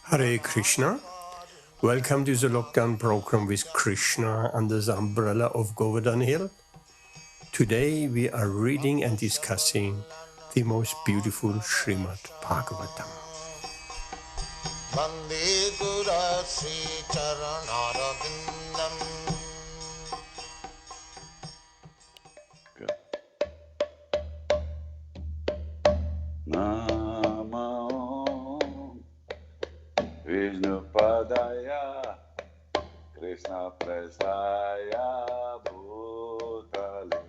Hare Krishna. Welcome to the lockdown program with Krishna under the umbrella of Govardhan Hill. Today we are reading and discussing the most beautiful Śrīmad-Bhāgavatam. Vande Guru Sri Charanarvindam. Namo Vishnupadaya Krishna Prasthaya Bhutale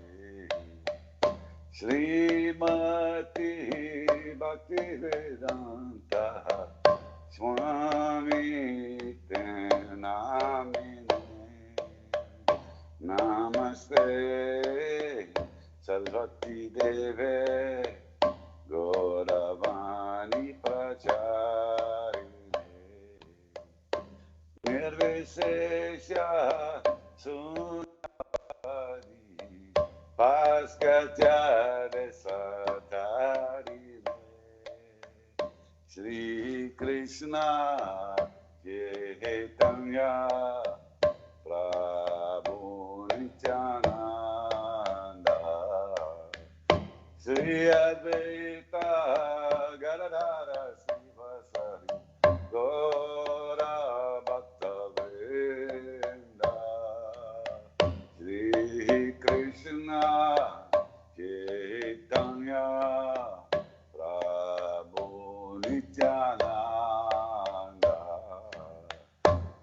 Śrīmati Bhaktivedanta Swami Namine Namaste Saraswati Deve Gauravani Pracharine Nirvishesha Sundari Bhaskacharya Satarine Shri Krishna Chaitanya Prabhu Nityananda Shri Advaita Gadadhara Srivasari Gaura Bhakta Vrinda Shri Krishna Chaitanya Prabhu Nityananda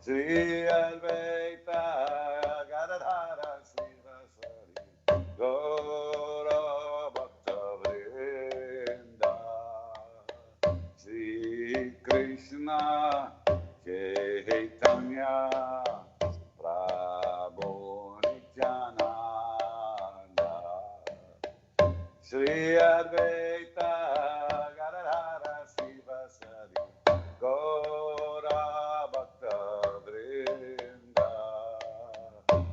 Shri Advaita Gadadhara Srivasari Gaura Krishna Chaitanya Prabhu Nityananda Shri Advaita Gadadhara Srivasari Gaura Bhakta Vrinda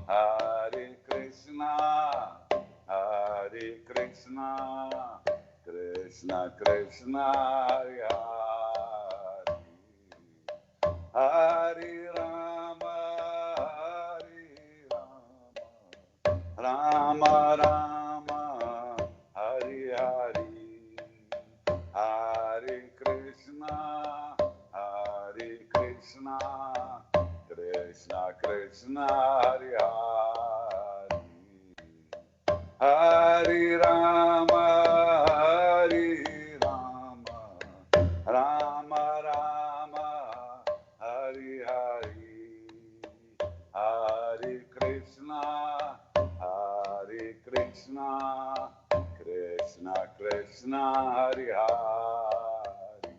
Hare Krishna Krishna Krishna Hare Hare Rama Rama Rama Hare Hare Hare Krishna Krishna Krishna Hare Hare Hare Rama Rama Rama Hare Hare Hare Krishna Krishna Krishna Hare Hare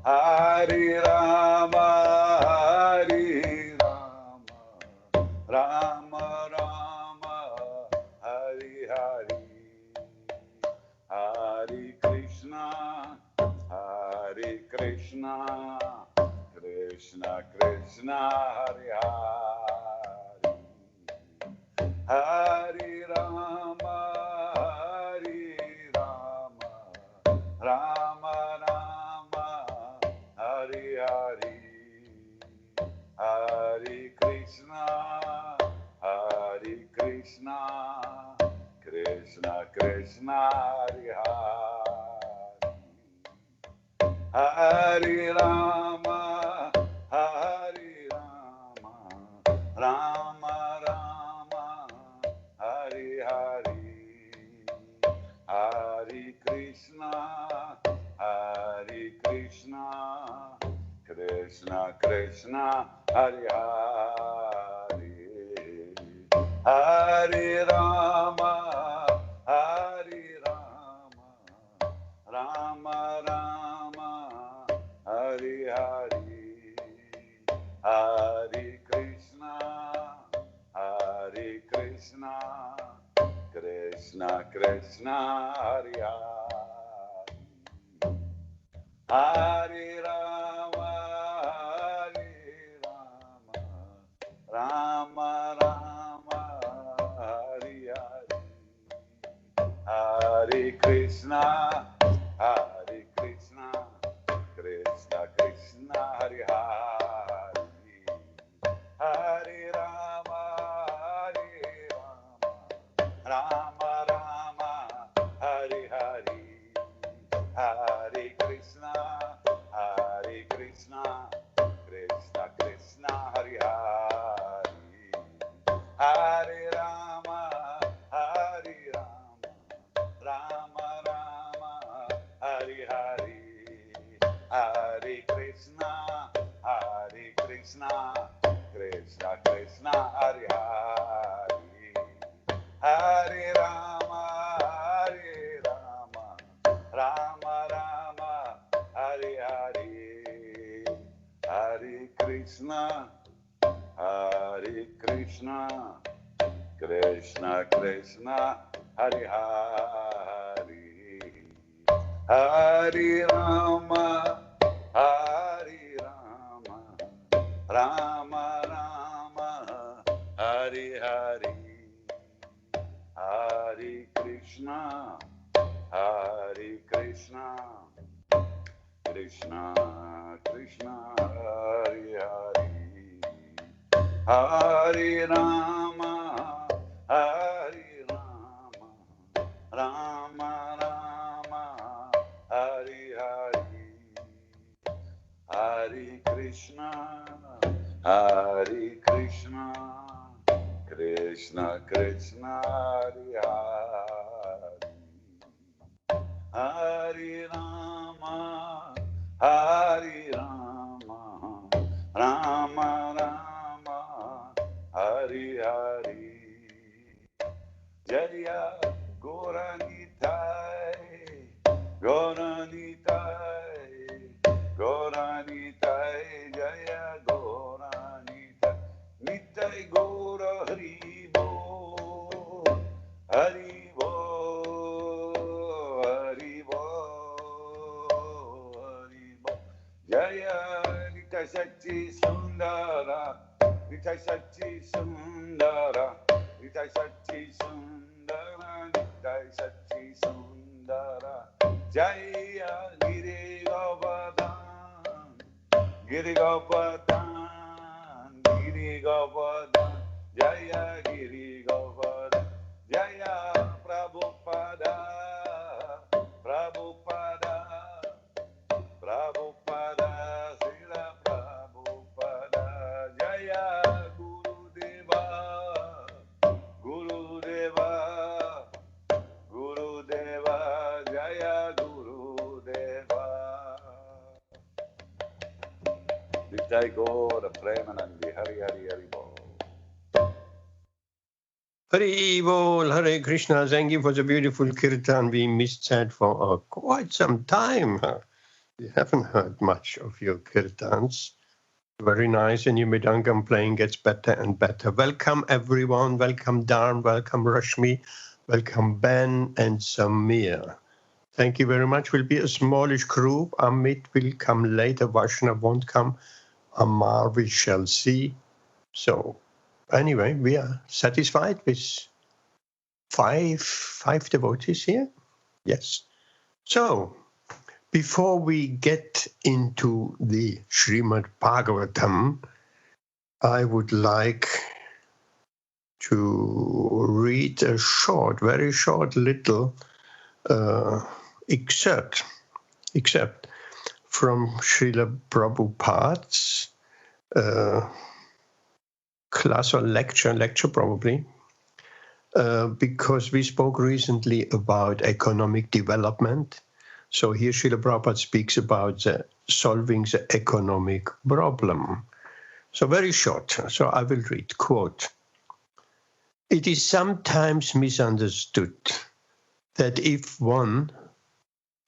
Hare Rama Rama Rama Hare Hare Hare Krishna Krishna Krishna Hare Hare Hare Rama Rama Rama Hare Hare Hare Krishna Krishna Krishna Hare Hare Hare Rama Rama Rama Hare Hare Hare Krishna Krishna Krishna Hare Hare Hare Rama Rama Rama Hare Hare Hare Krishna Krishna Krishna Hare Hare Hare Rama Rama Rama Hare Hare Hare Krishna, Krishna Krishna, Hare Hare, Hare Rama, Rama Rama, Hare Hare, Hare Krishna, Krishna Krishna, Hare Hare, Hare Rama, Rama Rama, Hare Hare, Hare Krishna, Krishna Krishna, Hare Hare, Hare Rama, Rama Rama, Hare Hare, Hare Krishna, Krishna Krishna, Hare Hare, Hare Rama, Rama Rama, Hare Hare, Hare Krishna, Krishna Krishna, Hare Hare, Hare Rama, Rama Rama, Hare Hare, Hare Krishna, Krishna Krishna, Hare Hare, Hare Rama, Rama Rama, Hare Hare, Jaya Gauranitai, Gauranitai, Jaya Gauranitai, Nitai Gaura Hari Bo, Hari Bo, Hari Bo, Hari Bo, Jaya Nitai Sachi Sundara, Nitai Sachi Sundara, Nitai Sachi Sundara, Nitai Sachi Sundara, Jaya Giri Govardhan, Giri Govardhan, Giri Govardhan, Jaya Giri Govardhan, Jaya Prabhupada, Prabhupada, Prabhupada, Srila Prabhupada, Jaya Gurudeva, Gurudeva, Gurudeva, Jaya Gurudeva. Nitai Gaura Premanandi, Hari Hari Hari Bol. Hari Bol, Hare Krishna. Thank you for the beautiful Kirtan. We missed that for quite some time. We haven't heard much of your Kirtans. Very nice, and your Mridangam playing gets better and better. Welcome, everyone. Welcome, Dharm. Welcome, Rashmi. Welcome, Ben and Samir. Thank you very much. We'll be a smallish group. Amit will come later. Vaishnav won't come. Amar, we shall see. So, anyway, we are satisfied with five devotees here. Yes. So, before we get into the Śrīmad-Bhāgavatam, I would like to read a very short little excerpt from Srila Prabhupada's class or lecture probably, because we spoke recently about economic development. So here Srila Prabhupada speaks about solving the economic problem. So very short, so I will read, quote, "It is sometimes misunderstood that if one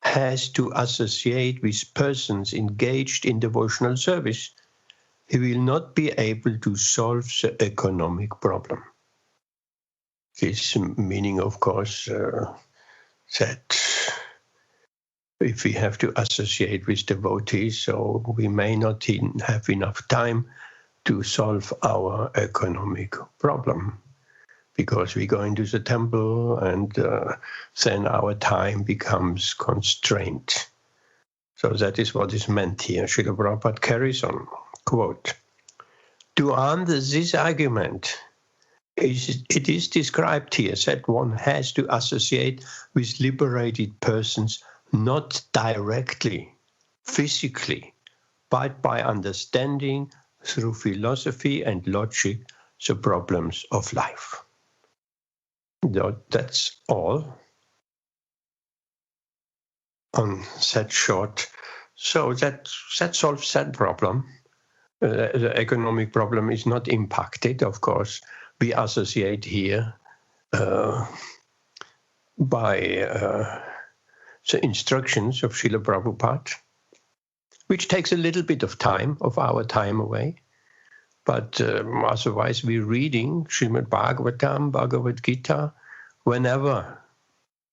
has to associate with persons engaged in devotional service, he will not be able to solve the economic problem." This meaning, of course, that if we have to associate with devotees, so we may not have enough time to solve our economic problem. because we go into the temple and then our time becomes constrained. So that is what is meant here. Srila Prabhupada carries on, quote, to answer this argument, it is described here that one has to associate with liberated persons not directly, physically, but by understanding through philosophy and logic the problems of life. That's all on that short. So that solves that problem. The economic problem is not impacted, of course. We associate here by the instructions of Srila Prabhupada, which takes a little bit of time, of our time away. But otherwise, we're reading Śrīmad-Bhāgavatam, Bhagavad Gita, whenever,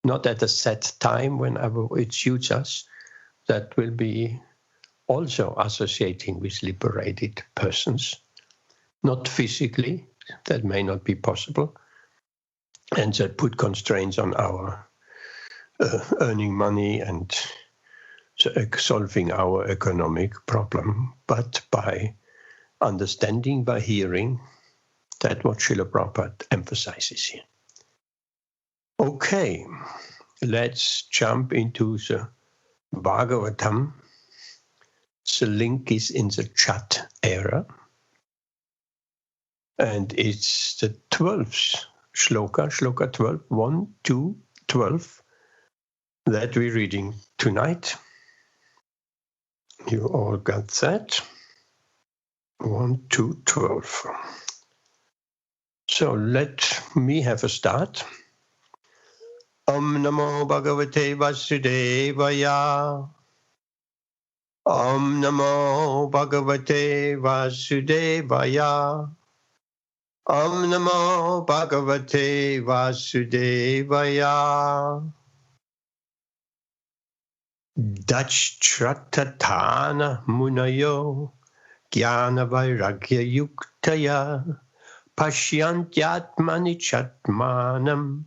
not at a set time, whenever it suits us. That will be also associating with liberated persons, not physically, that may not be possible, and that put constraints on our earning money and solving our economic problem, but by understanding, by hearing, that's what Srila Prabhupada emphasizes here. Okay, let's jump into the Bhagavatam. The link is in the chat area. And it's the 12th shloka 12, 1, 2, 12, that we're reading tonight. You all got that? 1, 2, 12. So let me have a start. Om Namo Bhagavate Vasudevaya. Om Namo Bhagavate Vasudevaya. Om Namo Bhagavate Vasudevaya. Dachtratatana Munayo Jnana Vairagya Yuktaya Pashyantyatmani Chatmanam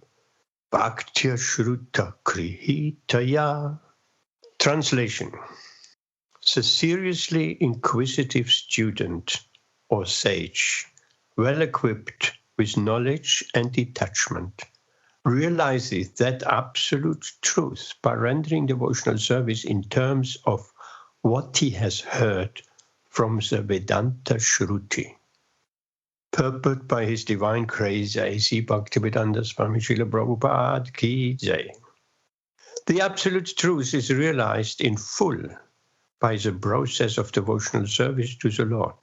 Bhaktya Shruta Krihitaya. Translation. The seriously inquisitive student or sage, well equipped with knowledge and detachment, realizes that absolute truth by rendering devotional service in terms of what he has heard from the Vedanta Shruti. Purport by His Divine Grace A.C. Bhaktivedanta Swami Srila Prabhupada Ki Jai. The absolute truth is realized in full by the process of devotional service to the Lord,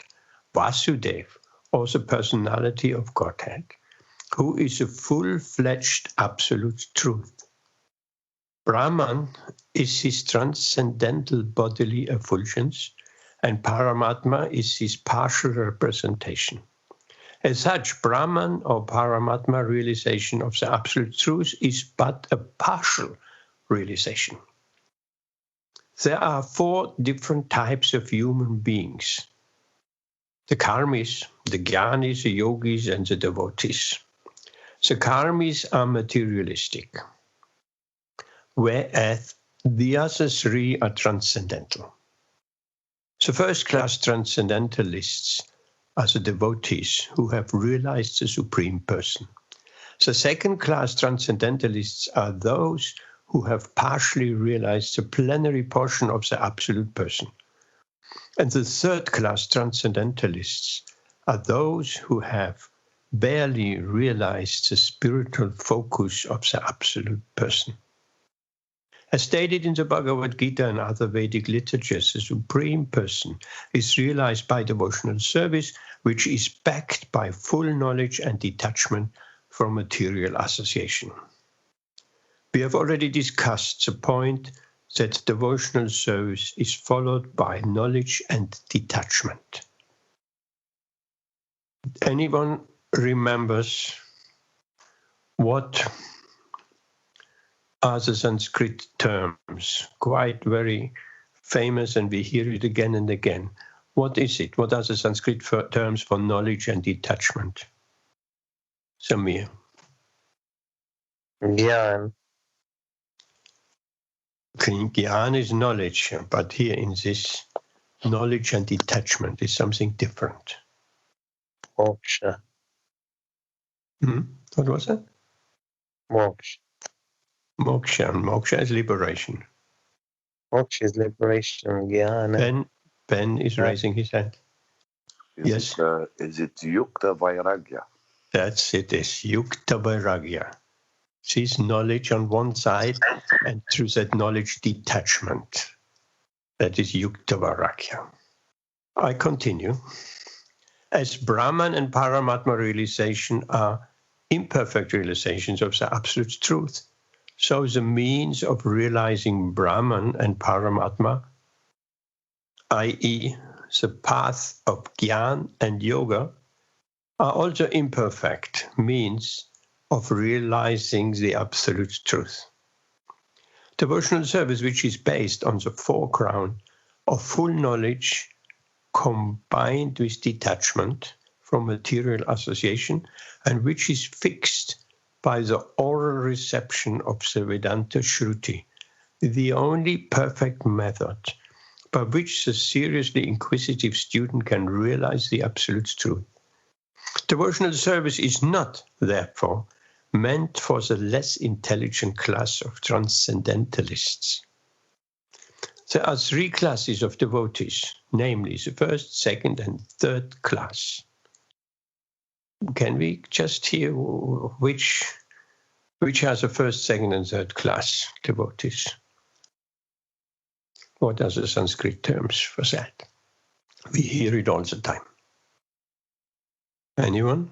Vasudeva, or the personality of Godhead, who is a full-fledged absolute truth. Brahman is his transcendental bodily effulgence, and Paramatma is his partial representation. As such, Brahman or Paramatma realization of the absolute truth is but a partial realization. There are 4 different types of human beings: the karmis, the jnanis, the yogis, and the devotees. The karmis are materialistic, whereas the other 3 are transcendental. The first-class transcendentalists are the devotees who have realized the Supreme Person. The second-class transcendentalists are those who have partially realized the plenary portion of the Absolute Person. And the third-class transcendentalists are those who have barely realized the spiritual focus of the Absolute Person. As stated in the Bhagavad Gita and other Vedic literatures, the Supreme Person is realized by devotional service, which is backed by full knowledge and detachment from material association. We have already discussed the point that devotional service is followed by knowledge and detachment. Anyone remembers what are the Sanskrit terms? Quite very famous, and we hear it again and again. What is it? What are the Sanskrit terms for knowledge and detachment? Samir. Gyan. Gyan is knowledge, but here in this, knowledge and detachment is something different. Moksha. What was that? Moksha. Moksha. Moksha is liberation. Moksha is liberation. Jnana. Ben is raising his hand. Yes. Is it Yukta Vairagya? That's it, is Yukta Vairagya. Sees knowledge on one side and through that knowledge detachment. That is Yukta Vairagya. I continue. As Brahman and Paramatma realization are imperfect realizations of the absolute truth, so the means of realizing Brahman and Paramatma, i.e. the path of Gyan and Yoga, are also imperfect means of realizing the absolute truth. Devotional service, which is based on the foreground of full knowledge combined with detachment from material association, and which is fixed by the oral reception of the Vedanta Shruti, the only perfect method by which the seriously inquisitive student can realize the absolute truth. Devotional service is not, therefore, meant for the less intelligent class of transcendentalists. There are three classes of devotees, namely the first, second, and third class. Can we just hear which has the first, second, and third class devotees? What are the Sanskrit terms for that? We hear it all the time. Anyone?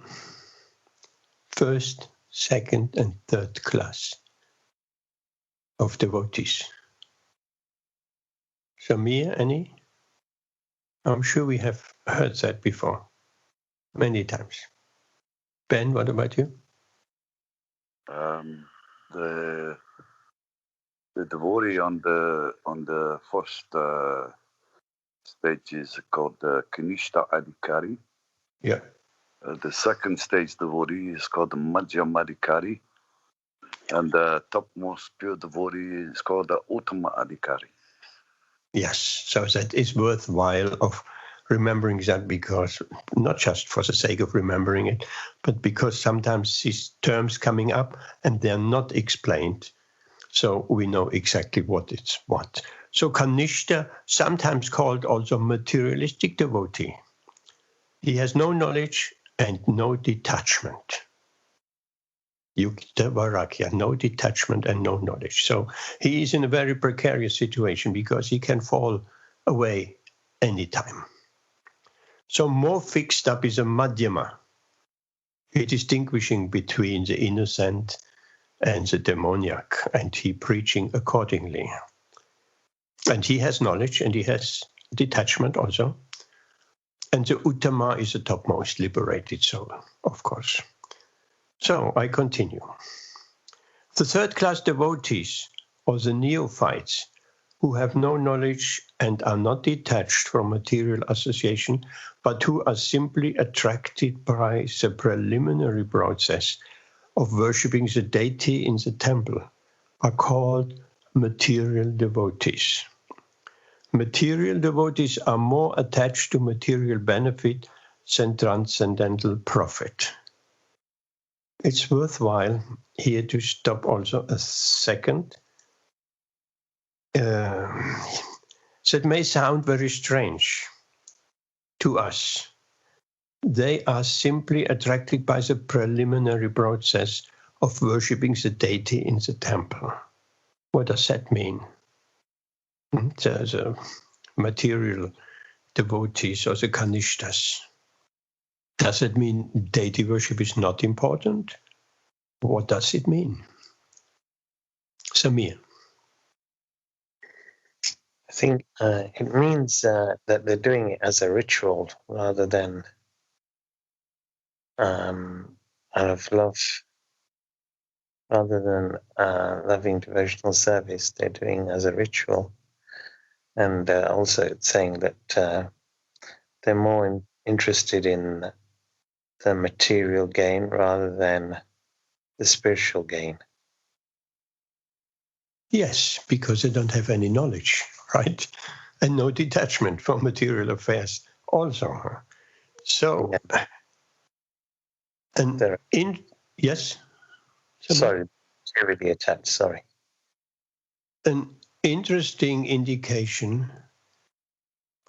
First, second, and third class of devotees. Samir, any? I'm sure we have heard that before, many times. Ben, what about you? The devotee on the first stage is called the Kanishta Adhikari. Yeah. The second stage devotee is called the Madhyama Adhikari. And the topmost pure devotee is called the Uttama Adhikari. Yes, so that is worthwhile of remembering that, because not just for the sake of remembering it, but because sometimes these terms coming up and they're not explained. So we know exactly what it's what. So Kanishta, sometimes called also materialistic devotee. He has no knowledge and no detachment. Yukta Vairagya, no detachment and no knowledge. So he is in a very precarious situation because he can fall away anytime. So more fixed up is a Madhyama, distinguishing between the innocent and the demoniac, and he preaching accordingly. And he has knowledge and he has detachment also. And the Uttama is the topmost liberated soul, of course. So I continue. The third class devotees, or the neophytes, who have no knowledge and are not detached from material association, but who are simply attracted by the preliminary process of worshipping the deity in the temple, are called material devotees. Material devotees are more attached to material benefit than transcendental profit. It's worthwhile here to stop also a second. That may sound very strange to us. They are simply attracted by the preliminary process of worshipping the deity in the temple. What does that mean? The material devotees or the Kanishtas. Does it mean deity worship is not important? What does it mean? Samir. I think it means that they're doing it as a ritual rather than out of love, rather than loving devotional service. They're doing it as a ritual. And also it's saying that they're more interested in the material gain rather than the spiritual gain. Yes, because they don't have any knowledge, right? And no detachment from material affairs also. So, and They're- yes? Sorry, they're really attached, sorry. An interesting indication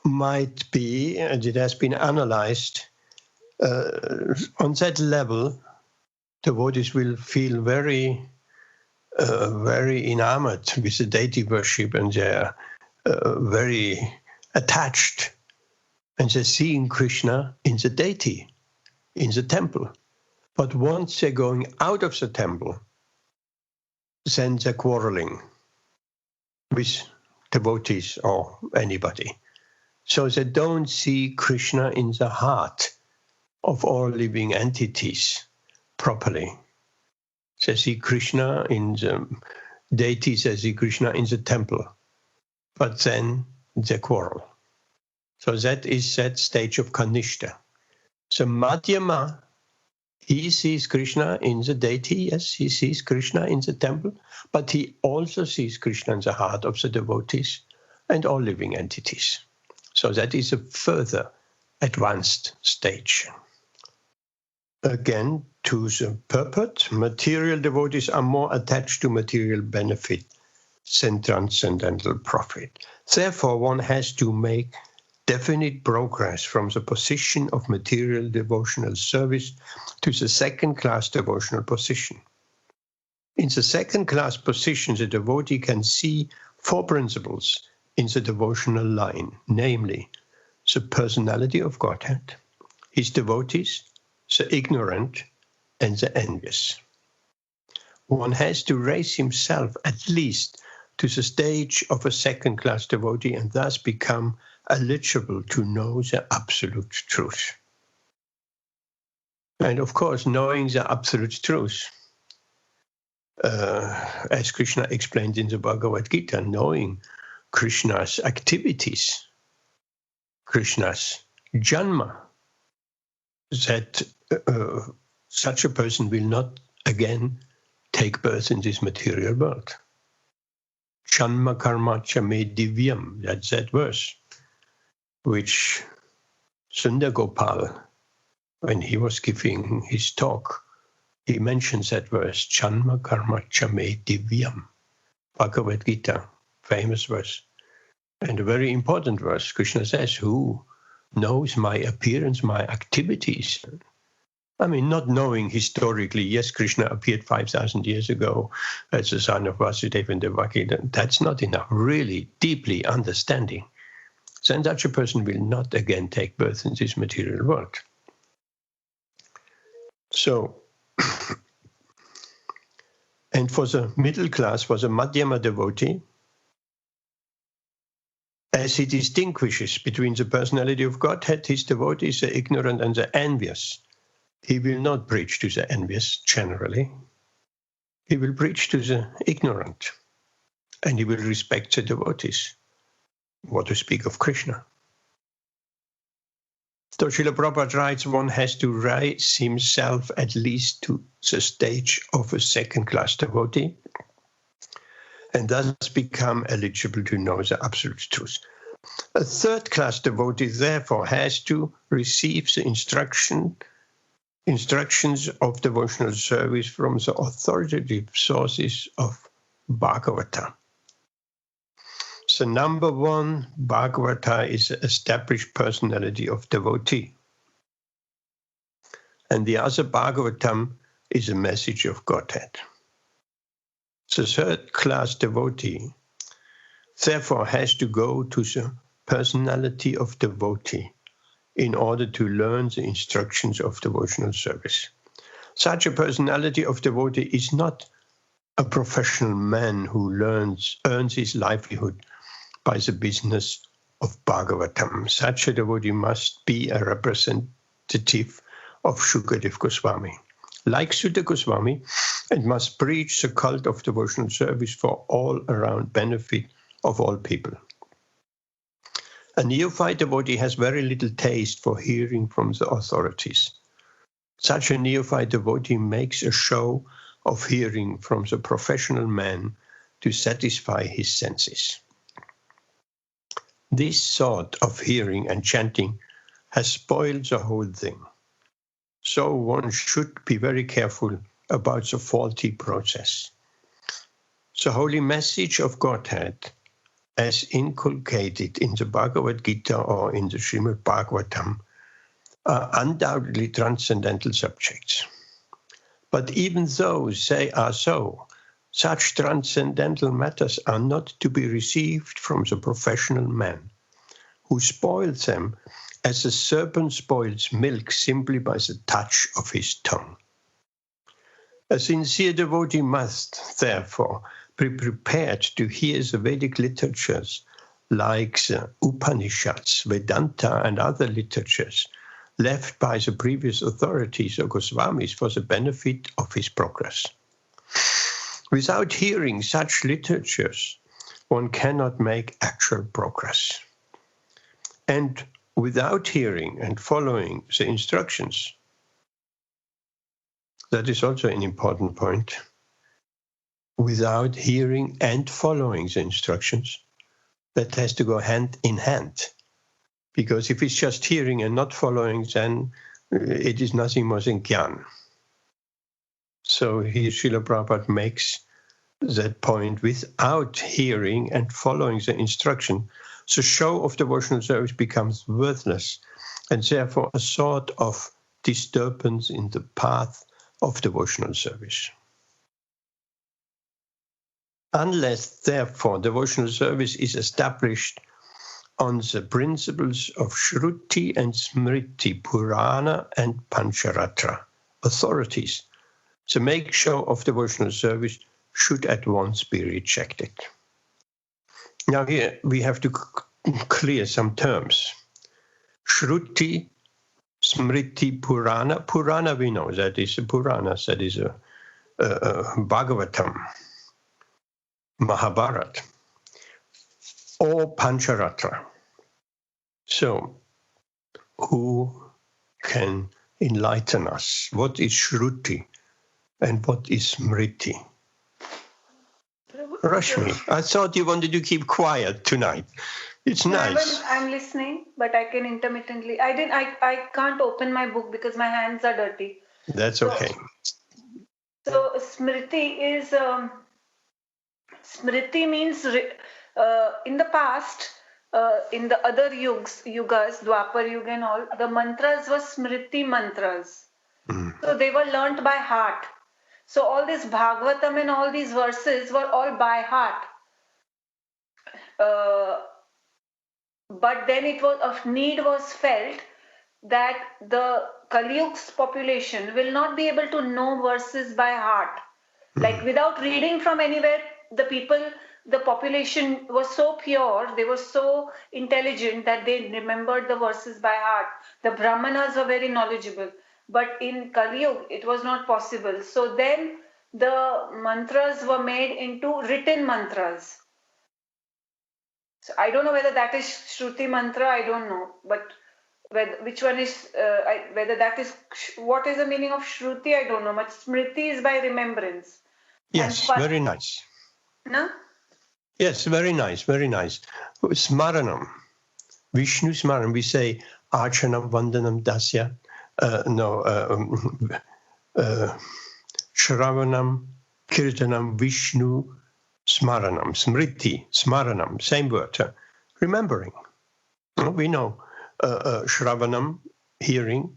might be, and it has been analyzed, on that level, devotees will feel very enamored with the deity worship, and they're very attached, and they're seeing Krishna in the deity, in the temple. But once they're going out of the temple, then they're quarreling with devotees or anybody. So they don't see Krishna in the heart of all living entities properly. They see Krishna in the deities, they see Krishna in the temple, but then they quarrel. So that is that stage of Kanishta. So Madhyama, he sees Krishna in the deity, yes, he sees Krishna in the temple, but he also sees Krishna in the heart of the devotees and all living entities. So that is a further advanced stage. Again, to the purport, material devotees are more attached to material benefit than transcendental profit. Therefore, one has to make definite progress from the position of material devotional service to the second-class devotional position. In the second-class position, the devotee can see four principles in the devotional line, namely the personality of Godhead, his devotees, the ignorant, and the envious. One has to raise himself at least to the stage of a second-class devotee and thus become eligible to know the absolute truth. And of course, knowing the absolute truth, as Krishna explained in the Bhagavad Gita, knowing Krishna's activities, Krishna's janma, that such a person will not again take birth in this material world. Janma karma cha me divyam, that's that verse, which Sundar Gopal, when he was giving his talk, he mentions that verse, Janma karma cha me divyam, Bhagavad Gita, famous verse, and a very important verse. Krishna says, who knows my appearance, my activities? I mean, not knowing historically, yes, Krishna appeared 5,000 years ago as the son of Vasudeva and Devaki, that's not enough. Really, deeply understanding, then such a person will not again take birth in this material world. So, and for the middle class, for the Madhyama devotee, as he distinguishes between the personality of Godhead, his devotees, the ignorant and the envious, he will not preach to the envious generally. He will preach to the ignorant, and he will respect the devotees. What to speak of Krishna? So Srila Prabhupada writes, one has to raise himself at least to the stage of a second-class devotee, and thus become eligible to know the absolute truth. A third-class devotee, therefore, has to receive the instructions of devotional service from the authoritative sources of Bhagavatam. So number one, Bhagavata is the established personality of devotee. And the other, Bhagavatam, is a message of Godhead. The third-class devotee, therefore, has to go to the personality of devotee in order to learn the instructions of devotional service. Such a personality of devotee is not a professional man who earns his livelihood by the business of Bhagavatam. Such a devotee must be a representative of Shukadev Goswami, like Sutta Goswami, and must preach the cult of devotional service for all around benefit of all people. A neophyte devotee has very little taste for hearing from the authorities. Such a neophyte devotee makes a show of hearing from the professional man to satisfy his senses. This sort of hearing and chanting has spoiled the whole thing. So one should be very careful about the faulty process. The holy message of Godhead, as inculcated in the Bhagavad Gita or in the Śrīmad-Bhāgavatam, are undoubtedly transcendental subjects. But even though they are so, such transcendental matters are not to be received from the professional man, who spoils them as a serpent spoils milk simply by the touch of his tongue. A sincere devotee must, therefore, be prepared to hear the Vedic literatures like the Upanishads, Vedanta, and other literatures left by the previous authorities or Goswamis for the benefit of his progress. Without hearing such literatures, one cannot make actual progress. And without hearing and following the instructions, that is also an important point. Without hearing and following the instructions, that has to go hand in hand. Because if it's just hearing and not following, then it is nothing more than jnana. So here Srila Prabhupada makes that point: without hearing and following the instruction, the show of devotional service becomes worthless and therefore a sort of disturbance in the path of devotional service. Unless, therefore, devotional service is established on the principles of Shruti and Smriti, Purana and Pancharatra authorities, the make show of devotional service should at once be rejected. Now here we have to clear some terms. Shruti, Smriti, Purana. Purana we know, that is a Puranas, that is a Bhagavatam, Mahabharata, or Pancharatra. So, who can enlighten us? What is Shruti and what is Smriti? Rashmi, I thought you wanted to keep quiet tonight. It's nice. I'm listening, but I can intermittently. I can't open my book because my hands are dirty. That's okay. So Smriti is Smriti means in the past, in the other yugas, Dwapar Yuga and all, the mantras were Smriti mantras. So they were learnt by heart. So all this Bhagavatam and all these verses were all by heart. But then it was of need was felt that the Kali-Yuga's population will not be able to know verses by heart. Like without reading from anywhere, the population was so pure, they were so intelligent that they remembered the verses by heart. The Brahmanas were very knowledgeable. But in Kali-Yuga, it was not possible. So then the mantras were made into written mantras. So I don't know whether that is Shruti mantra, I don't know. But which one is, whether that is, what is the meaning of Shruti, I don't know. But Smriti is by remembrance. Yes, very nice. No? Yes, very nice, very nice. Smaranam, Vishnu Smaranam, we say Archanam Vandanam Dasya. Shravanam, Kirtanam, Vishnu, Smaranam, Smriti, Smaranam, same word. Remembering. We know Shravanam, hearing,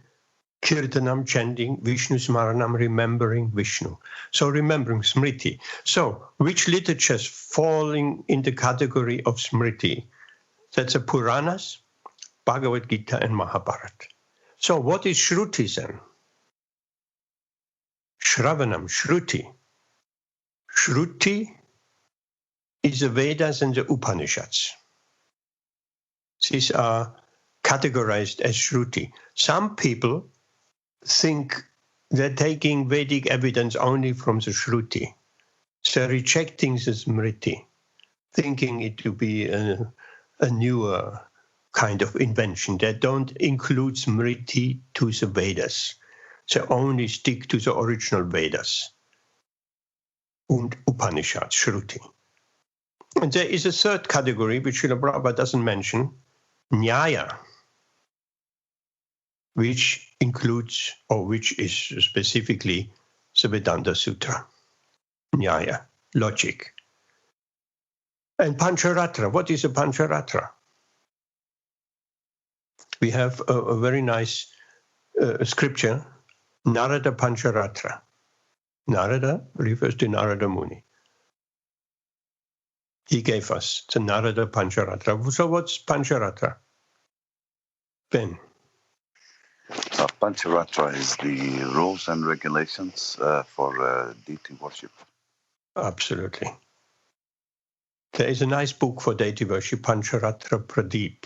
Kirtanam, chanting, Vishnu, Smaranam, remembering Vishnu. So remembering Smriti. So which literatures falling in the category of Smriti? That's the Puranas, Bhagavad Gita and Mahabharata. So what is Shruti then? Shravanam, Shruti. Shruti is the Vedas and the Upanishads. These are categorized as Shruti. Some people think they're taking Vedic evidence only from the Shruti. So rejecting the Smriti, thinking it to be a newer kind of invention that don't include Smriti to the Vedas. They only stick to the original Vedas and Upanishads, Shruti. And there is a third category, which Srila Prabhupada doesn't mention, Nyaya, which includes, or which is specifically the Vedanta Sutra. Nyaya, logic. And Pancharatra, what is a Pancharatra? We have a very nice scripture, Narada Pancharatra. Narada refers to Narada Muni. He gave us the Narada Pancharatra. So what's Pancharatra? Ben? Pancharatra is the rules and regulations for deity worship. Absolutely. There is a nice book for deity worship, Pancharatra Pradeep,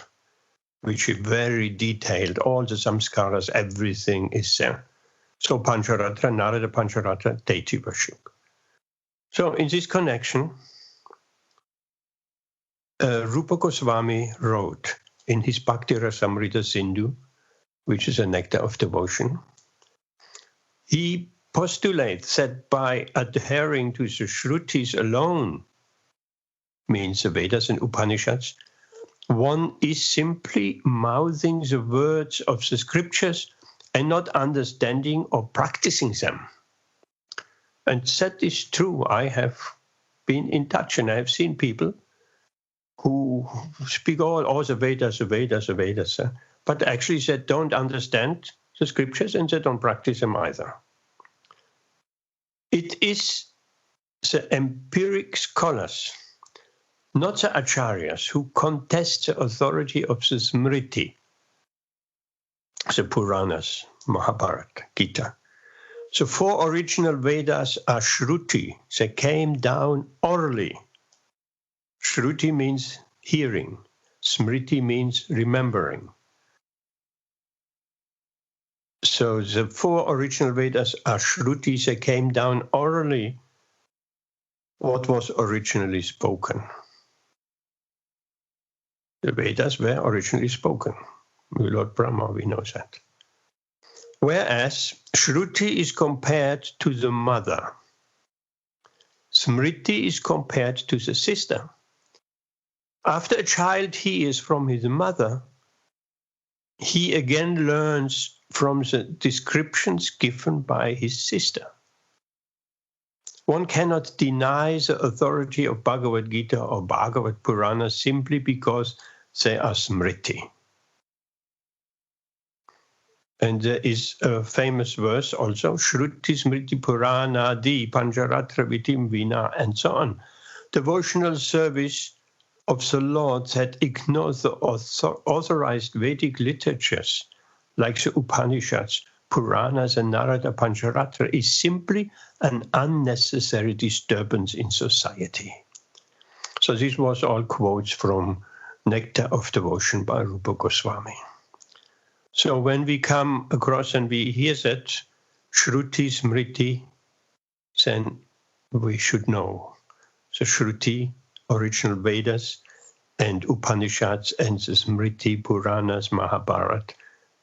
which is very detailed. All the samskaras, everything is there. So Pancharatra, Narada Pancharatra, deity worship. So in this connection, Rupa Goswami wrote in his Bhakti Rasamrita Sindhu, which is a nectar of devotion, he postulates that by adhering to the Shrutis alone, means the Vedas and Upanishads, one is simply mouthing the words of the scriptures and not understanding or practicing them. And that is true. I have been in touch and I have seen people who speak all the Vedas, but actually they don't understand the scriptures and they don't practice them either. It is the empiric scholars, not the acharyas, who contest the authority of the Smriti, the Puranas, Mahabharata, Gita. The four original Vedas are Shruti. They came down orally. Shruti means hearing. Smriti means remembering. So the four original Vedas are Shruti. They came down orally. What was originally spoken? The Vedas were originally spoken. Lord Brahma, we know that. Whereas Shruti is compared to the mother. Smriti is compared to the sister. After a child hears from his mother, he again learns from the descriptions given by his sister. One cannot deny the authority of Bhagavad Gita or Bhagavad Purana simply because they are Smriti. And there is a famous verse also, Shruti Smriti Purana Di Pancharatra Vitim Vina, and so on. Devotional service of the Lord that ignores the authorized Vedic literatures like the Upanishads, Puranas, and Narada Pancharatra is simply an unnecessary disturbance in society. So this was all quotes from Nectar of Devotion by Rupa Goswami. So when we come across and we hear that Shruti Smriti, then we should know the Shruti, original Vedas, and Upanishads, and the Smriti, Puranas, Mahabharata,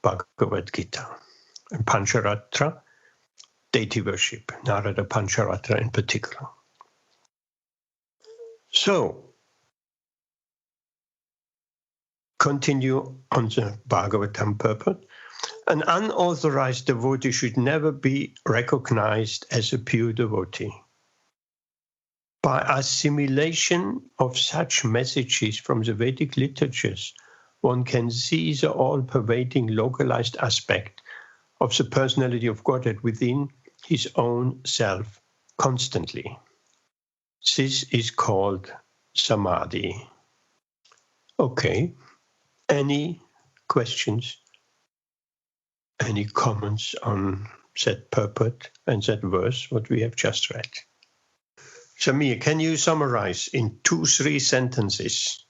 Bhagavad Gita. And Pancharatra, deity worship, Narada Pancharatra in particular. So, continue on the Bhagavatam purport. An unauthorized devotee should never be recognized as a pure devotee. By assimilation of such messages from the Vedic literatures, one can see the all-pervading localized aspect of the personality of Godhead within his own self constantly. This is called samadhi. Okay. Any questions? Any comments on that purport and that verse, what we have just read? Shamir, can you summarize in 2-3 sentences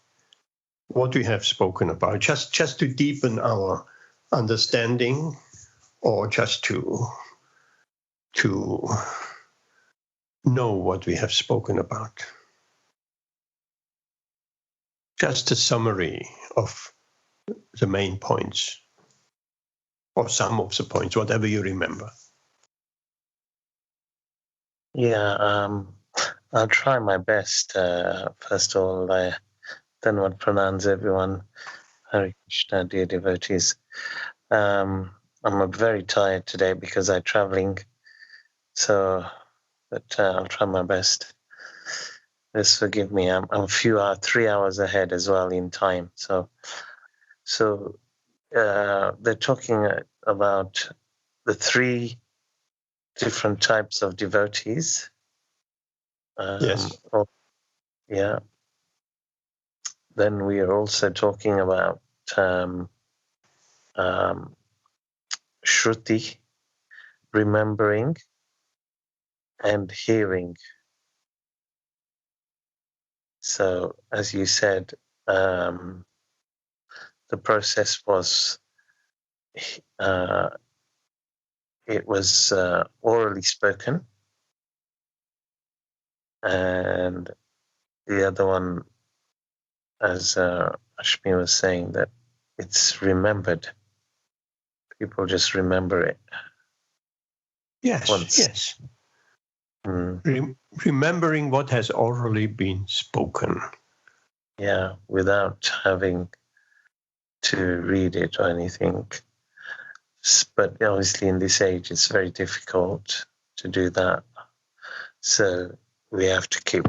what we have spoken about, just to deepen our understanding, or just to know what we have spoken about? Just a summary of the main points, or some of the points, whatever you remember. Yeah, I'll try my best. First of all, Dhanwad pranams everyone. Hare Krishna, dear devotees. I'm very tired today because I'm traveling, but I'll try my best. Just forgive me. I'm a 3 hours ahead as well in time. So they're talking about the 3 different types of devotees. Yes. Yeah. Then we are also talking about Shruti, remembering, and hearing. So, as you said, the process was it was orally spoken, and the other one, as Ashmi was saying, that it's remembered. People just remember it. Yes, once. yes. Remembering what has already been spoken. Yeah, without having to read it or anything. But obviously in this age, it's very difficult to do that. So we have to keep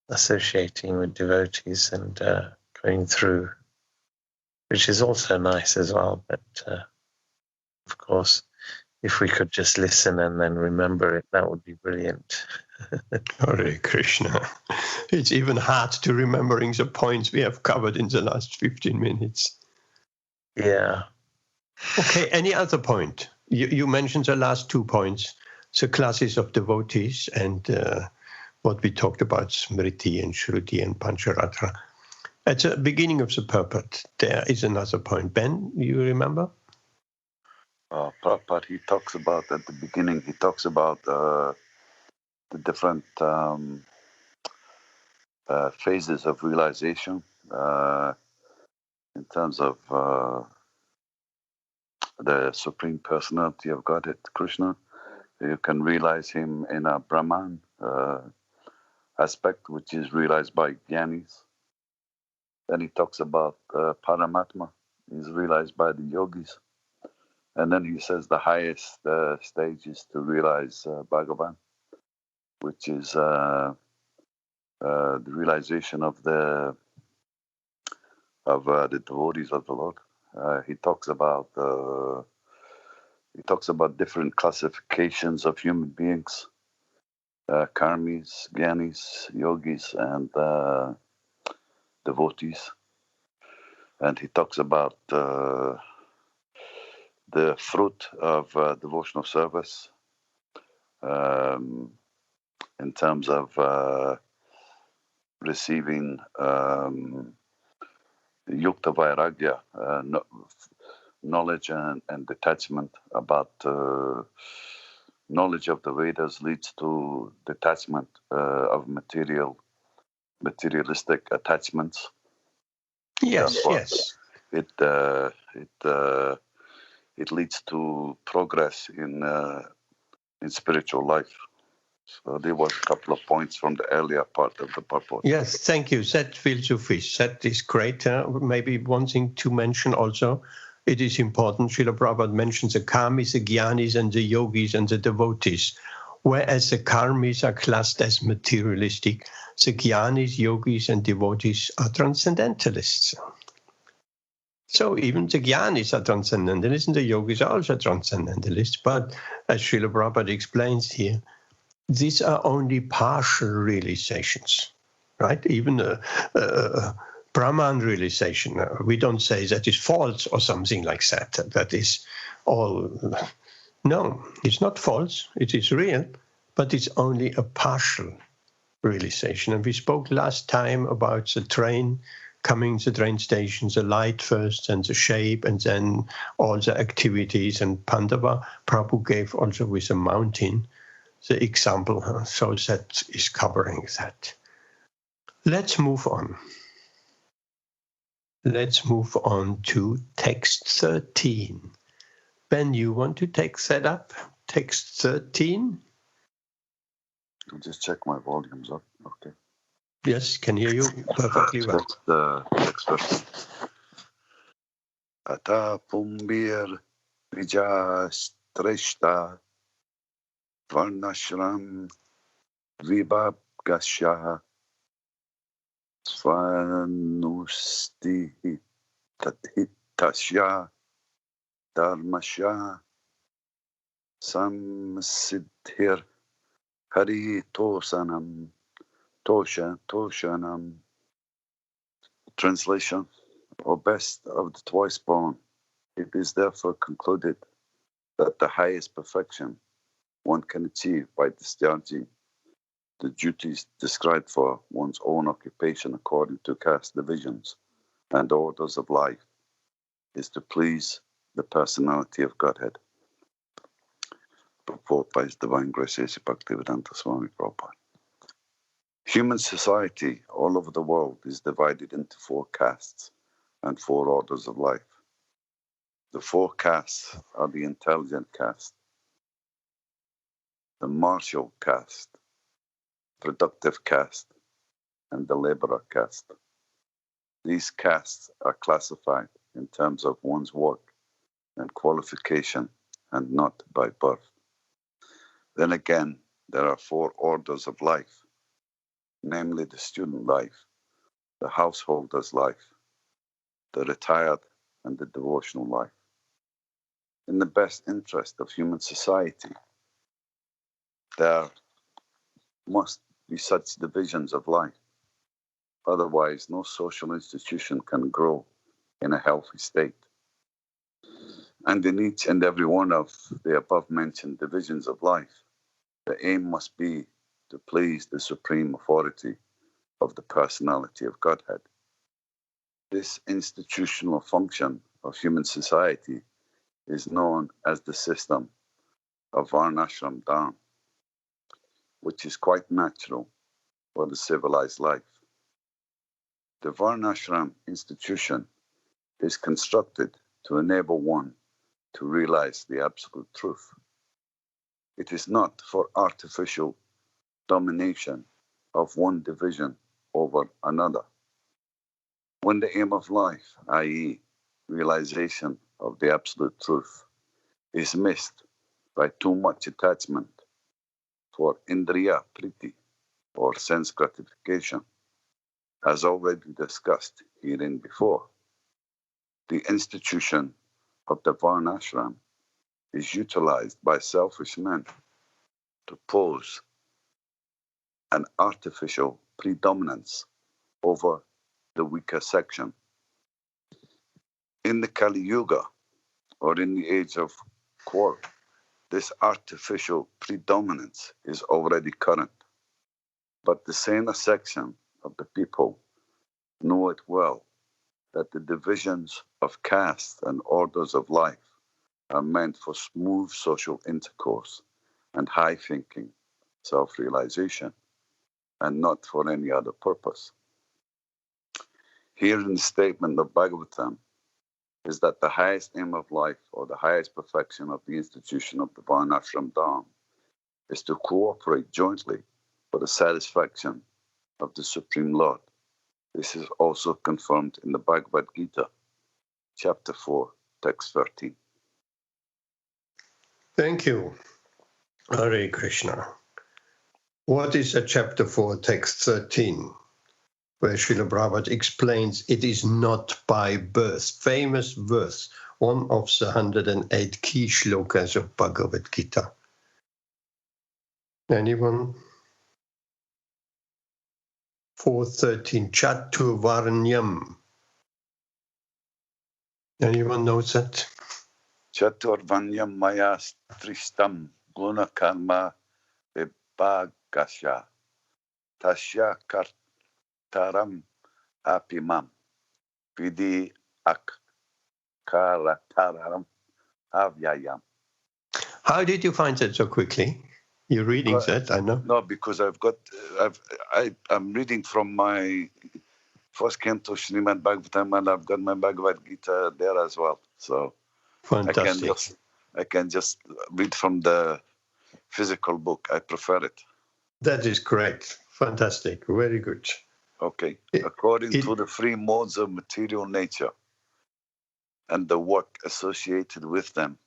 associating with devotees and going through, which is also nice as well. But of course, if we could just listen and then remember it, that would be brilliant. Hare Krishna. It's even hard to remembering the points we have covered in the last 15 minutes. Yeah. Okay, any other point? You mentioned the last 2 points, the classes of devotees and what we talked about, Smriti and Shruti and Pancharatra. At the beginning of the purport, there is another point. Ben, you remember? Prabhupada, he talks about, at the beginning, he talks about the different phases of realization in terms of the Supreme Personality of Godhead, Krishna. You can realize him in a Brahman aspect, which is realized by Jnanis. Then he talks about Paramatma, is realized by the yogis. And then he says the highest stage is to realize Bhagavan, which is the realization of the devotees of the Lord. He talks about different classifications of human beings, karmis, jnanis, yogis, and devotees. And he talks about the fruit of devotional service in terms of receiving yukta vairagya, knowledge and detachment. About knowledge of the Vedas leads to detachment of materialistic attachments. Yes, yes. It leads to progress in spiritual life. So there was a couple of points from the earlier part of the purport. Yes, thank you. That will suffice. That is great. Maybe one thing to mention also, it is important, Srila Prabhupada mentions the karmis, the jnanis, and the yogis and the devotees. Whereas the karmis are classed as materialistic, the jnanis, yogis, and devotees are transcendentalists. So even the jnanis are transcendentalists, and the yogis are also transcendentalists. But as Srila Prabhupada explains here, these are only partial realizations, right? Even a Brahman realization, we don't say that is false or something like that. That is all. No, it's not false. It is real, but it's only a partial realization. And we spoke last time about the train coming to the train station, the light first and the shape, and then all the activities. And Pandava Prabhu gave also with a mountain the example, so that is covering that. Let's move on. Let's move on to text 13. Ben, you want to take that up? Text 13? I'll just check my volumes up. Okay. Yes, can hear you perfectly well. That's the next verse. Ata pumbir vijastreshta varnashram vibhagashya svanusti tathitasya dharmasya samsiddhir hari toshanam. Translation: O best of the twice born, it is therefore concluded that the highest perfection one can achieve by discharging the duties described for one's own occupation according to caste divisions and orders of life is to please the personality of Godhead. Purport by His Divine Grace A.C. Bhaktivedanta Swami Prabhupada. Human society all over the world is divided into 4 castes and 4 orders of life. The 4 castes are the intelligent caste, the martial caste, productive caste, and the laborer caste. These castes are classified in terms of one's work and qualification and not by birth. Then again, there are 4 orders of life, namely the student life, the householder's life, the retired, and the devotional life. In the best interest of human society, there must be such divisions of life. Otherwise, no social institution can grow in a healthy state. And in each and every one of the above-mentioned divisions of life, the aim must be to please the supreme authority of the personality of Godhead. This institutional function of human society is known as the system of Varnashram Dharma, which is quite natural for the civilized life. The Varnashram institution is constructed to enable one to realize the absolute truth. It is not for artificial domination of one division over another. When the aim of life, i.e., realization of the absolute truth, is missed by too much attachment for indriya priti, or sense gratification, as already discussed herein before, the institution of the Varnashram is utilized by selfish men to pose an artificial predominance over the weaker section. In the Kali Yuga, or in the age of quarrel, this artificial predominance is already current, but the saner section of the people know it well that the divisions of caste and orders of life are meant for smooth social intercourse and high thinking, self-realization, and not for any other purpose. Here in the statement of Bhagavatam is that the highest aim of life, or the highest perfection of the institution of the Varnashram Dharma, is to cooperate jointly for the satisfaction of the Supreme Lord. This is also confirmed in the Bhagavad Gita, chapter 4, text 13. Thank you. Hare Krishna. What is a chapter 4, text 13? Where Srila Prabhupada explains it is not by birth. Famous verse, one of the 108 key shlokas of Bhagavad Gita. Anyone? 4:13, Chaturvarnyam. Anyone knows that? Chaturvanyam maya stristam guna karma vibhagasya tasya kartaram apimam vidhi akarataram avyayam. How did you find that so quickly? You're reading that, I know. No, because I'm reading from my first canto Śrīmad-Bhāgavatam, and I've got my Bhagavad Gita there as well. So Fantastic. I can just read from the physical book. I prefer it. That is correct. Fantastic. Very good. Okay. According to the three modes of material nature and the work associated with them,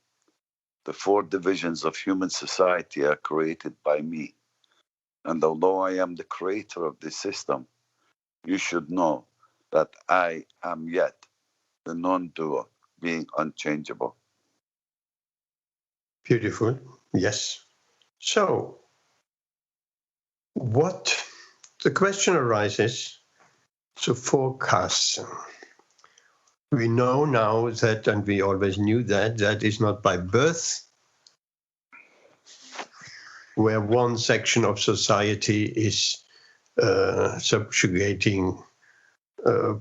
the four divisions of human society are created by me. And although I am the creator of this system, you should know that I am yet the non-doer, being unchangeable. Beautiful. Yes. So, what the question arises, so four castes. We know now that, and we always knew that is not by birth, where one section of society is subjugating,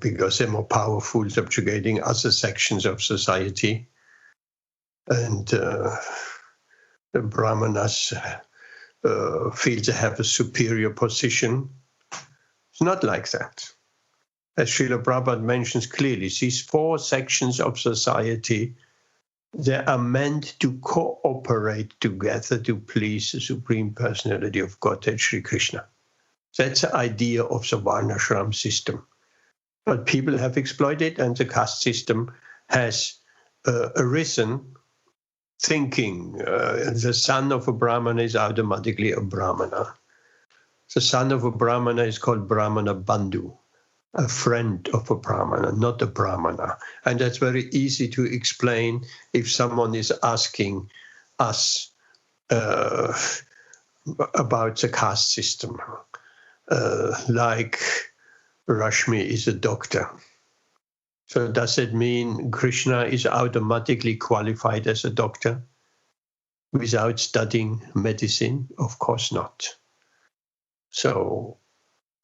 because they're more powerful, subjugating other sections of society. And the Brahmanas feel they have a superior position. It's not like that. As Srila Prabhupada mentions clearly, these four sections of society, they are meant to cooperate together to please the Supreme Personality of Godhead, Sri Krishna. That's the idea of the Varnashram system. But people have exploited, and the caste system has arisen thinking the son of a Brahmana is automatically a Brahmana. The son of a Brahmana is called Brahmana Bandhu, a friend of a Brahmana, not a Brahmana. And that's very easy to explain if someone is asking us about the caste system, like Rashmi is a doctor. So does it mean Krishna is automatically qualified as a doctor without studying medicine? Of course not. So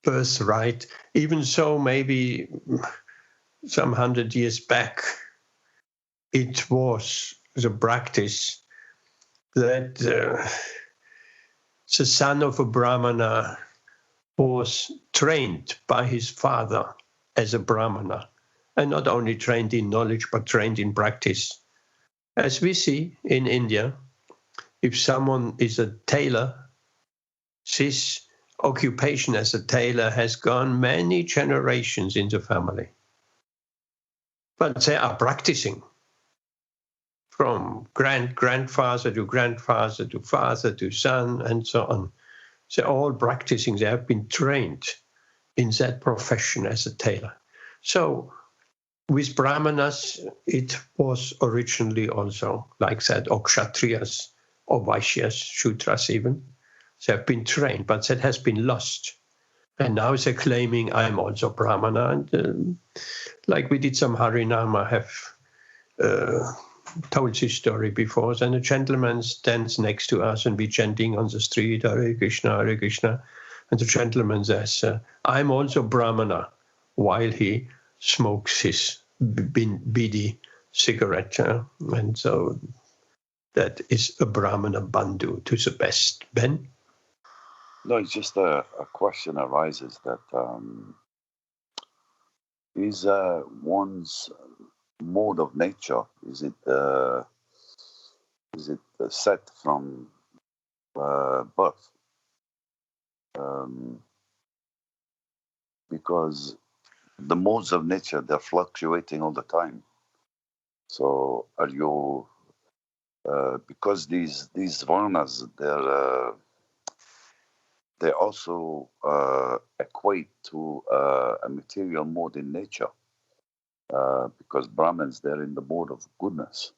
birthright, even so maybe some 100 years back, it was the practice that the son of a Brahmana was trained by his father as a Brahmana, and not only trained in knowledge, but trained in practice. As we see in India, if someone is a tailor, this occupation as a tailor has gone many generations in the family. But they are practicing from grandfather to grandfather to father to son and so on. They're all practicing. They have been trained in that profession as a tailor. So with Brahmanas, it was originally also like that, or Kshatriyas, or Vaishyas, Shudras even. They have been trained, but that has been lost. And now they're claiming, I'm also Brahmana. And like we did some Harinama, have told this story before. Then a gentleman stands next to us and we're chanting on the street, Hare Krishna, Hare Krishna. And the gentleman says, I'm also Brahmana, while he smokes his bidi cigarette. And so that is a Brahmana Bandhu to the best. Ben? No, it's just a question arises that is one's mode of nature, is it set from birth? Because the modes of nature, they're fluctuating all the time. So are you, because these varnas, they also equate to a material mode in nature, because Brahmins, they're in the mode of goodness.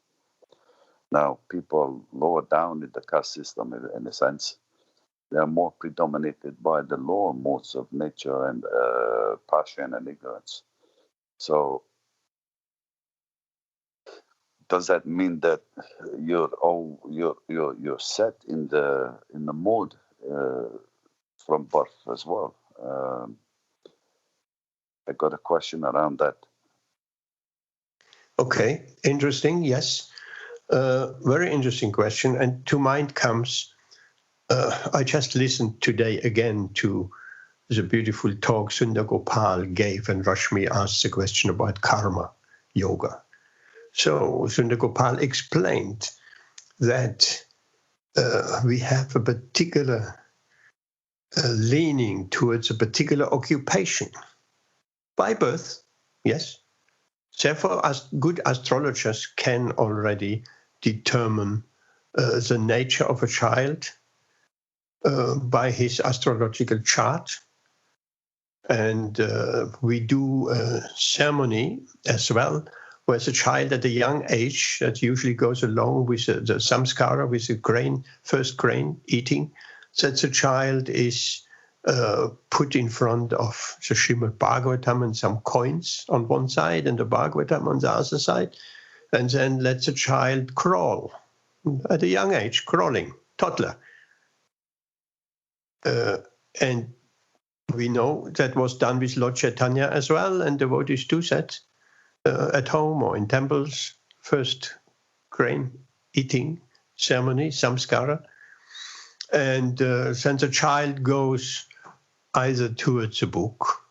Now, people lower down in the caste system, in a sense, they are more predominated by the lower modes of nature and passion and ignorance. So, does that mean that you're set in the mode from birth as well? I got a question around that. Okay, interesting. Yes, very interesting question. And to mind comes, I just listened today again to the beautiful talk Sundar Gopal gave, and Rashmi asked the question about karma yoga. So Sundar Gopal explained that we have a particular leaning towards a particular occupation by birth, yes. Therefore, as good astrologers can already determine the nature of a child by his astrological chart. And we do a ceremony as well, where the child at a young age, that usually goes along with the samskara, with the first grain eating, that the child is put in front of the Śrīmad-Bhāgavatam and some coins on one side and the Bhagavatam on the other side, and then let the child crawl at a young age, crawling, toddler. And we know that was done with Lord Chaitanya as well, and devotees do that at home or in temples, first grain eating ceremony, samskara. And then the child goes either towards a book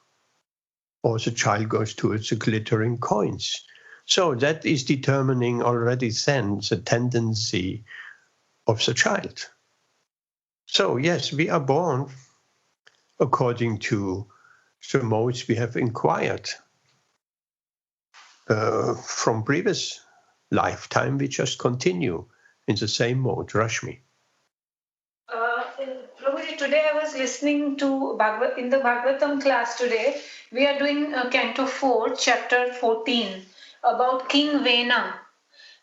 or the child goes towards the glittering coins. So that is determining already then the tendency of the child. So yes, we are born according to the modes we have inquired from previous lifetime. We just continue in the same mode. Rashmi. Prabhuji, today I was listening to in the Bhagavatam class today. We are doing Canto 4, Chapter 14, about King Vena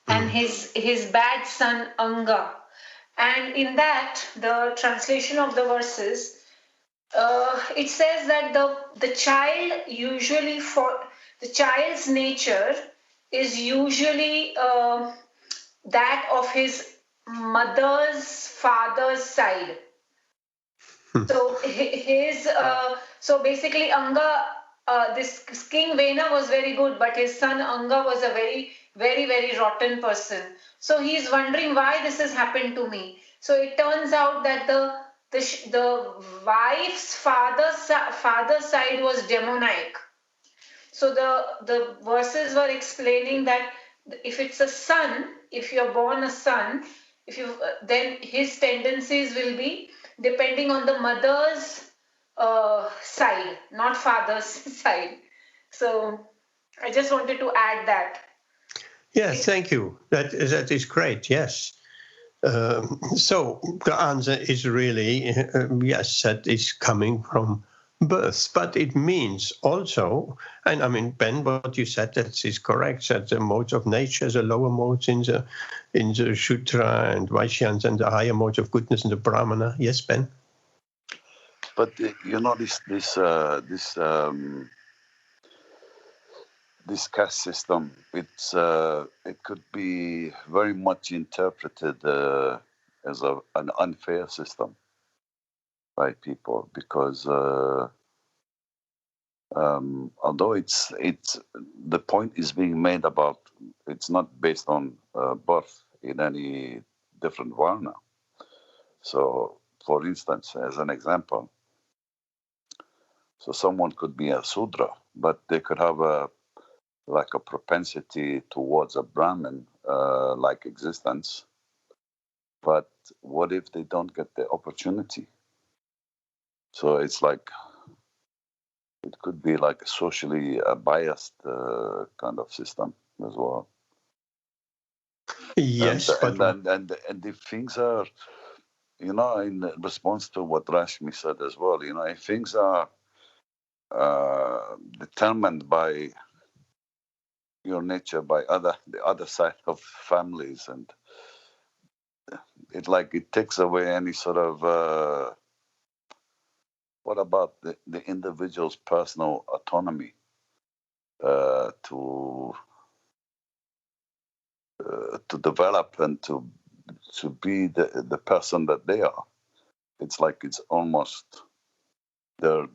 and his bad son Anga. And in that, the translation of the verses, it says that the child's nature is usually that of his mother's father's side. So so basically Anga, this King Vena was very good, but his son Anga was a very, very, very rotten person. So he's wondering why this has happened to me. So it turns out that the wife's father's side was demoniac. So the verses were explaining that if it's a son, if you're born a son, then his tendencies will be depending on the mother's side, not father's side. So I just wanted to add that. Yes, thank you. That is great. Yes. So the answer is really yes, that is coming from birth, but it means also, and I mean, Ben, what you said, that is correct, that the modes of nature, the lower modes in the Shudra and Vaishyans, and the higher modes of goodness in the Brahmana. Yes, Ben? But you know, this caste system, it could be very much interpreted as an unfair system by people, because although it's the point is being made about, it's not based on birth in any different varna. So, for instance, as an example, so someone could be a Sudra, but they could have a propensity towards a Brahmin like existence. But what if they don't get the opportunity? So it's like, it could be like a socially biased kind of system as well. Yes, and if things are, you know, in response to what Rashmi said as well, you know, if things are determined by your nature, by the other side of families, and it takes away any sort of what about the individual's personal autonomy to develop and to be the person that they are? It's like it's almost their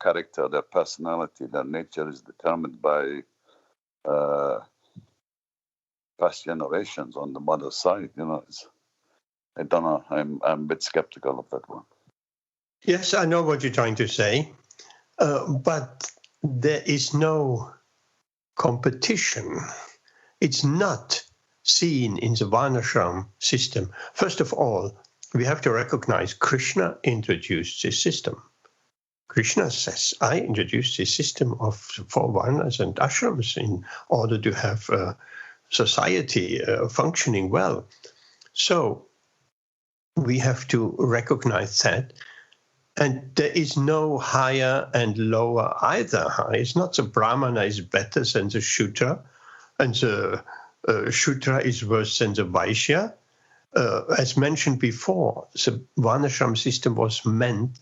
character, their personality, their nature is determined by past generations on the mother's side. You know, I don't know. I'm a bit skeptical of that one. Yes, I know what you're trying to say, but there is no competition. It's not seen in the Varnashram system. First of all, we have to recognize Krishna introduced this system. Krishna says, I introduced this system of 4 varnas and ashrams in order to have society functioning well. So we have to recognize that. And there is no higher and lower either. It's not the Brahmana is better than the Shudra, and the Shudra is worse than the Vaishya. As mentioned before, the Varnashram system was meant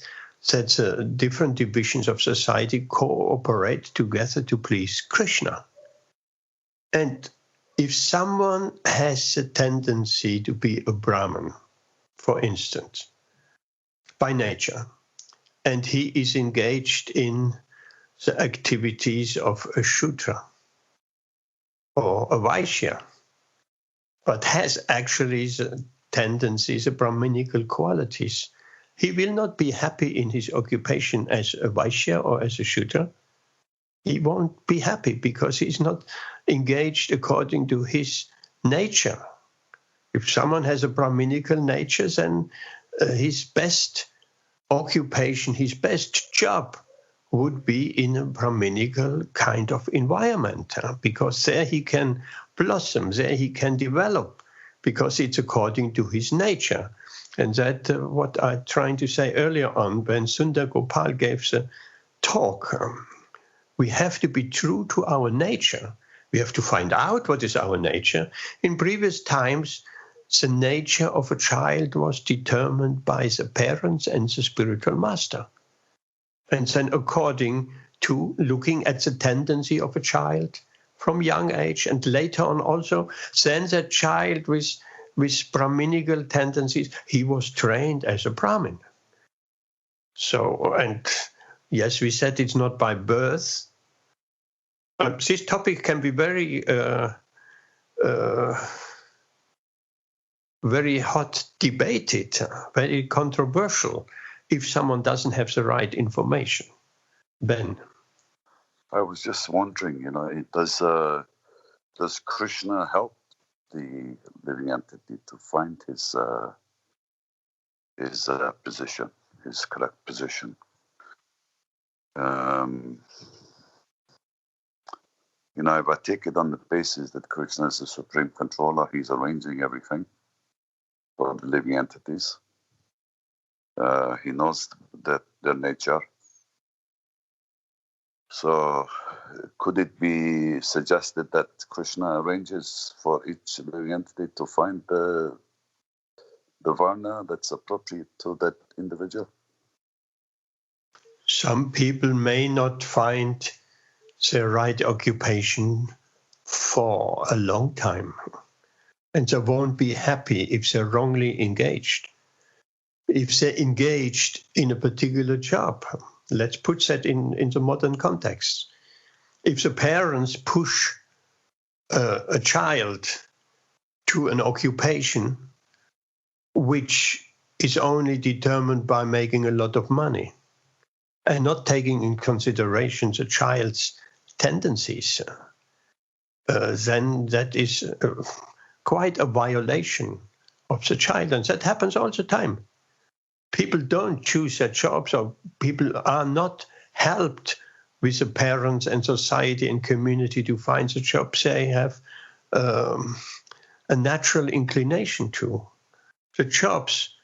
that the different divisions of society cooperate together to please Krishna. And if someone has a tendency to be a Brahmin, for instance, by nature, and he is engaged in the activities of a Shudra or a Vaishya, but has actually the tendencies, the Brahminical qualities, he will not be happy in his occupation as a Vaishya or as a Shudra. He won't be happy because he's not engaged according to his nature. If someone has a Brahminical nature, then his best occupation, his best job would be in a Brahminical kind of environment, because there he can blossom, there he can develop, because it's according to his nature. And that what I'm trying to say earlier on when Sundar Gopal gave the talk. We have to be true to our nature. We have to find out what is our nature. In previous times, the nature of a child was determined by the parents and the spiritual master. And then according to looking at the tendency of a child from young age and later on also, then the child with Brahminical tendencies, he was trained as a Brahmin. So, and yes, we said it's not by birth. This topic can be very very hot debated, very controversial, if someone doesn't have the right information. Ben? I was just wondering, does Krishna help the living entity to find his position, his correct position? If I take it on the basis that Krishna is the supreme controller, he's arranging everything for the living entities. He knows that their nature. So could it be suggested that Krishna arranges for each living entity to find the varna that's appropriate to that individual? Some people may not find the right occupation for a long time, and they won't be happy if they're wrongly engaged. If they're engaged in a particular job, let's put that in the modern context. If the parents push a child to an occupation which is only determined by making a lot of money and not taking in consideration the child's tendencies, then that is quite a violation of the child. And that happens all the time. People don't choose their jobs, or people are not helped with the parents and society and community to find the jobs they have a natural inclination to. The jobs,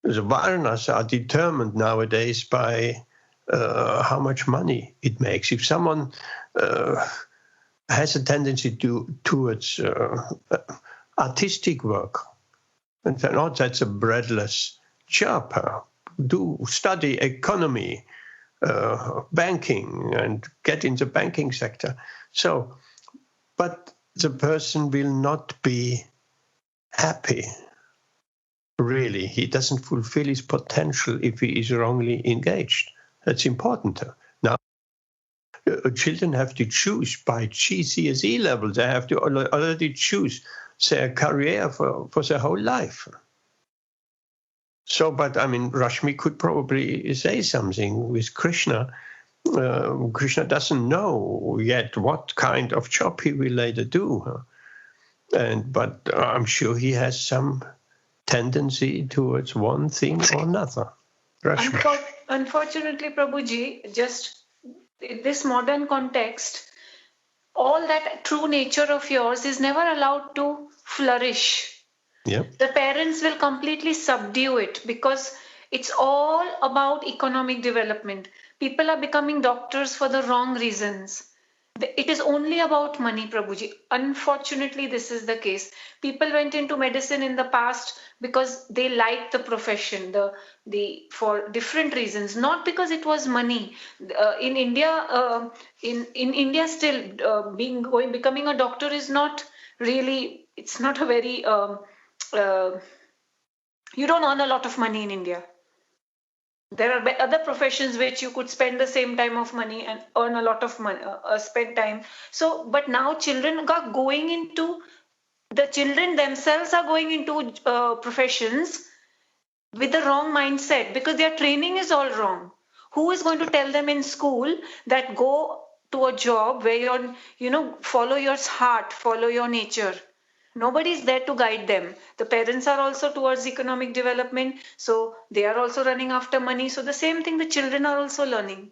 the varnas are determined nowadays by how much money it makes. If someone has a tendency towards artistic work, and not that's a breadless job. Do study economy, banking, and get in the banking sector. So, but the person will not be happy. Really, he doesn't fulfill his potential if he is wrongly engaged. That's important. Now, children have to choose by GCSE level. They have to already choose their career for their whole life. So, but I mean, Rashmi could probably say something with Krishna. Krishna doesn't know yet what kind of job he will later do. But I'm sure he has some tendency towards one thing or another. Rashmi. Unfortunately, Prabhuji, just in this modern context, all that true nature of yours is never allowed to flourish. Yeah. The parents will completely subdue it because it's all about economic development. People are becoming doctors for the wrong reasons. It is only about money, Prabhuji. Unfortunately, this is the case. People went into medicine in the past because they liked the profession, for different reasons, not because it was money. In India, in India, still becoming a doctor is not really. It's not a very. You don't earn a lot of money in India. There are other professions which you could spend the same time of money and earn a lot of money, spend time. So, but now children themselves are going into professions with the wrong mindset because their training is all wrong. Who is going to tell them in school that go to a job where follow your heart, follow your nature? Nobody is there to guide them. The parents are also towards economic development, so they are also running after money. So the same thing the children are also learning.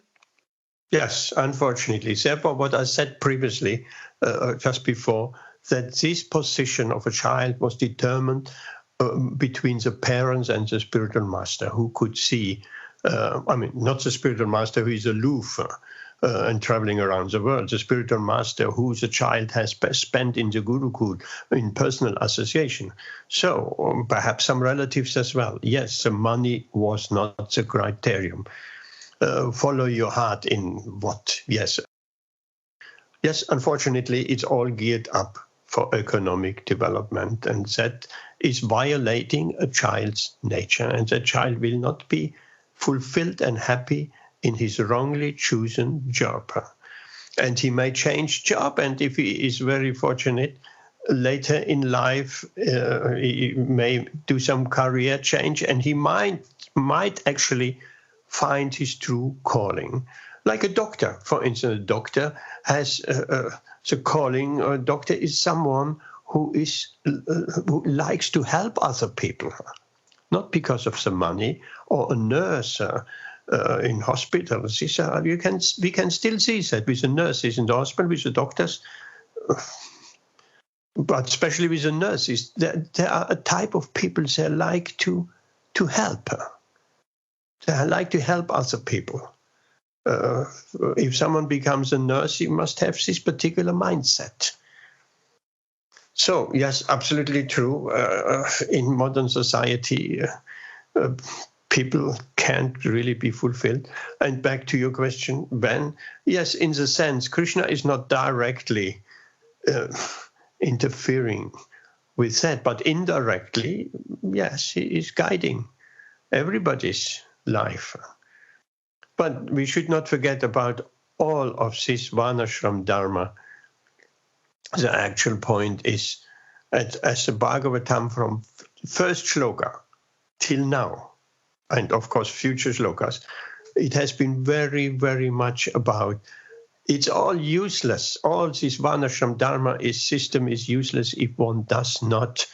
Yes, unfortunately. Therefore, what I said previously, just before, that this position of a child was determined between the parents and the spiritual master, who could see, not the spiritual master who is aloof and traveling around the world, the spiritual master who the child has spent in the Gurukul in personal association. So perhaps some relatives as well. Yes, the money was not the criterion. Follow your heart in what? Yes. Yes, unfortunately, it's all geared up for economic development, and that is violating a child's nature, and the child will not be fulfilled and happy in his wrongly chosen job. And he may change job, and if he is very fortunate, later in life, he may do some career change, and he might actually find his true calling. Like a doctor, for instance, a doctor has the calling. A doctor is someone who likes to help other people, not because of the money. Or a nurse in hospitals, we can still see that with the nurses in the hospital, with the doctors, but especially with the nurses, there are a type of people that like to help. They like to help other people. If someone becomes a nurse, he must have this particular mindset. So, yes, absolutely true. In modern society, people can't really be fulfilled. And back to your question, Ben, yes, in the sense, Krishna is not directly interfering with that, but indirectly, yes, he is guiding everybody's life. But we should not forget about all of this Varnashram Dharma. The actual point is, as the Bhagavatam from first shloka till now, and of course future shlokas, it has been very, very much about, it's all useless. All this Varnashram Dharma system is useless if one does not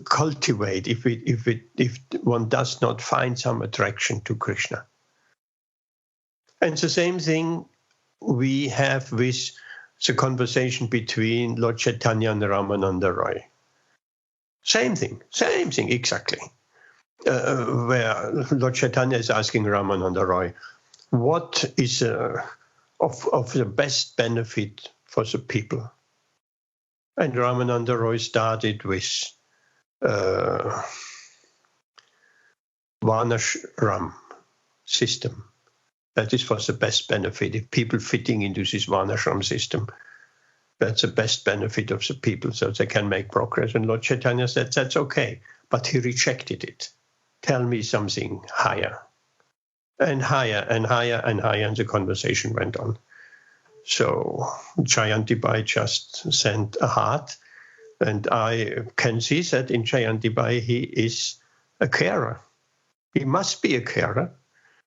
cultivate, if one does not find some attraction to Krishna. And the same thing we have with the conversation between Lord Chaitanya and Ramananda Roy. Same thing, exactly. Where Lord Chaitanya is asking Ramananda Roy, what is of the best benefit for the people? And Ramananda Roy started with Varnashram system. That is for the best benefit. If people fitting into this Varnashram system, that's the best benefit of the people, so they can make progress. And Lord Chaitanya said, that's okay, but he rejected it. Tell me something higher. And higher and higher and higher, and the conversation went on. So Jayantibai just sent a heart, and I can see that in Jayantibai he is a carer. He must be a carer.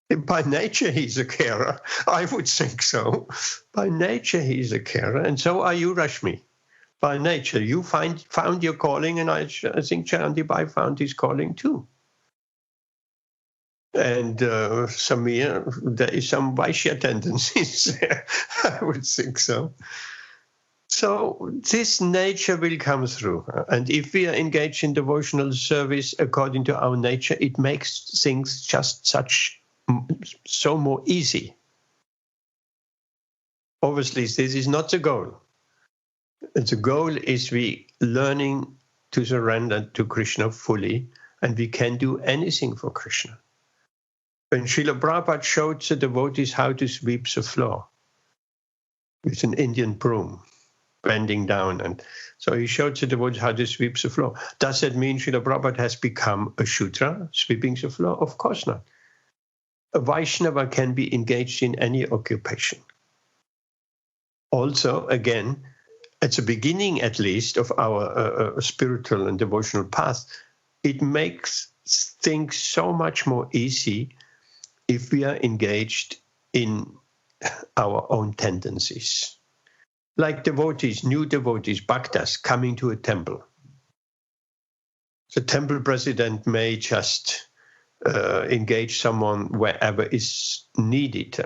By nature he's a carer. I would think so. By nature he's a carer, and so are you, Rashmi. by nature. You found your calling, and I think Chandibai found his calling too. And Samir, there is some Vaishya tendencies there. I would think so. So this nature will come through. And if we are engaged in devotional service according to our nature, it makes things just so more easy. Obviously, this is not the goal. The goal is we learning to surrender to Krishna fully, and we can do anything for Krishna. When Srila Prabhupada showed the devotees how to sweep the floor with an Indian broom, bending down, and so he showed the devotees how to sweep the floor. Does that mean Srila Prabhupada has become a Shudra, sweeping the floor? Of course not. A Vaishnava can be engaged in any occupation. Also, again, at the beginning at least of our spiritual and devotional path, it makes things so much more easy if we are engaged in our own tendencies. Like devotees, new devotees, bhaktas, coming to a temple. The temple president may just engage someone wherever is needed.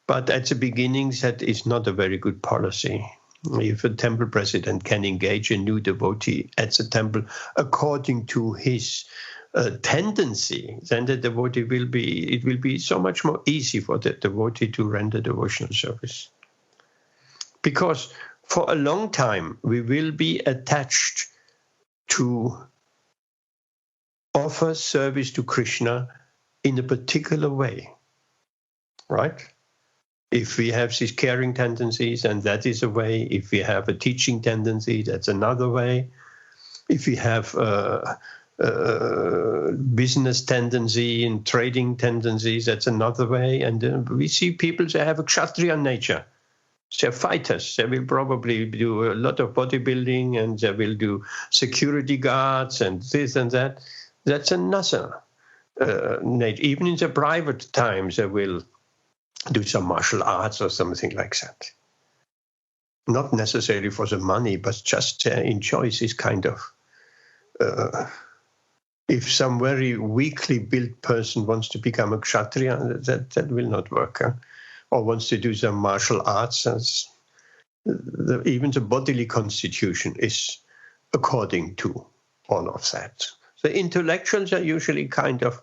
But at the beginning, that is not a very good policy. If a temple president can engage a new devotee at the temple according to his tendency, then the devotee it will be so much more easy for the devotee to render devotional service. Because for a long time, we will be attached to offer service to Krishna in a particular way, right? If we have these caring tendencies, and that is a way. If we have a teaching tendency, that's another way. If we have business tendency and trading tendencies, that's another way. And we see people that have a Kshatriya nature. They're fighters. They will probably do a lot of bodybuilding, and they will do security guards and this and that. That's another nature. Even in the private times, they will do some martial arts or something like that. Not necessarily for the money, but just enjoy this kind of... if some very weakly built person wants to become a Kshatriya, that will not work. Or wants to do some martial arts, even the bodily constitution is according to all of that. The intellectuals are usually kind of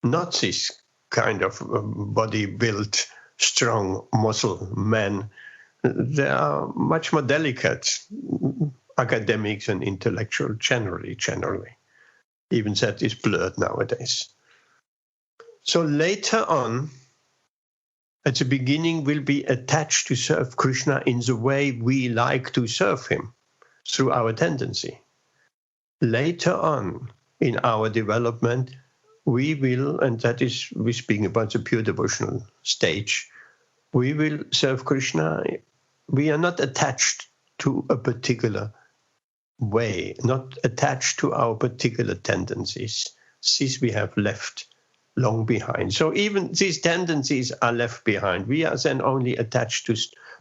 not this kind of body-built, strong muscle men. They are much more delicate, academics and intellectual generally. Even that is blurred nowadays. So later on, at the beginning, we'll be attached to serve Krishna in the way we like to serve him, through our tendency. Later on in our development, we will, and that is, we're speaking about the pure devotional stage, we will serve Krishna. We are not attached to a particular way, not attached to our particular tendencies. These we have left long behind. So even these tendencies are left behind. We are then only attached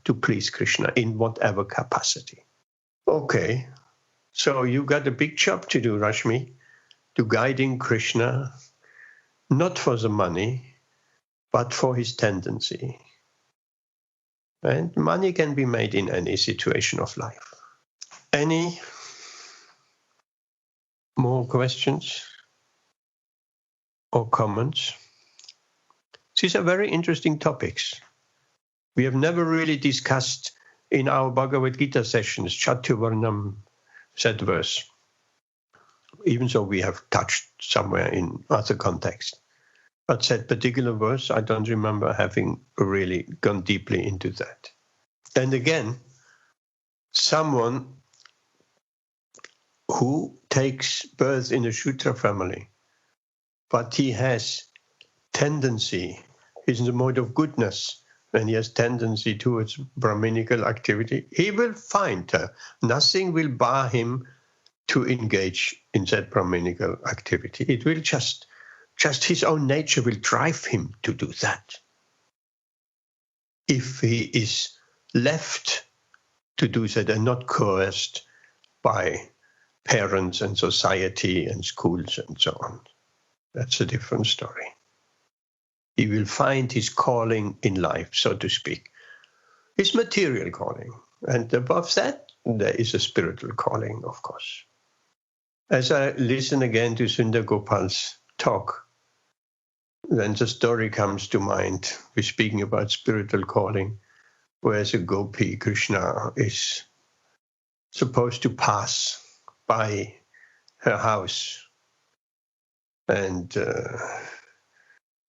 to please Krishna in whatever capacity. Okay, so you got a big job to do, Rashmi, to guiding Krishna, not for the money, but for his tendency. And money can be made in any situation of life. Any more questions or comments? These are very interesting topics. We have never really discussed in our Bhagavad Gita sessions Chaturvarnam, that verse, even though we have touched somewhere in other contexts. But that particular verse, I don't remember having really gone deeply into that. And again, someone who takes birth in a Shudra family, but he has tendency, he's in the mode of goodness, and he has tendency towards Brahminical activity, he will find nothing will bar him to engage in that Brahminical activity. It will just his own nature will drive him to do that. If he is left to do that and not coerced by parents and society and schools and so on. That's a different story. He will find his calling in life, so to speak. His material calling. And above that, there is a spiritual calling, of course. As I listen again to Sundar Gopal's talk, then the story comes to mind. We're speaking about spiritual calling, whereas a gopi, Krishna, is supposed to pass by her house. And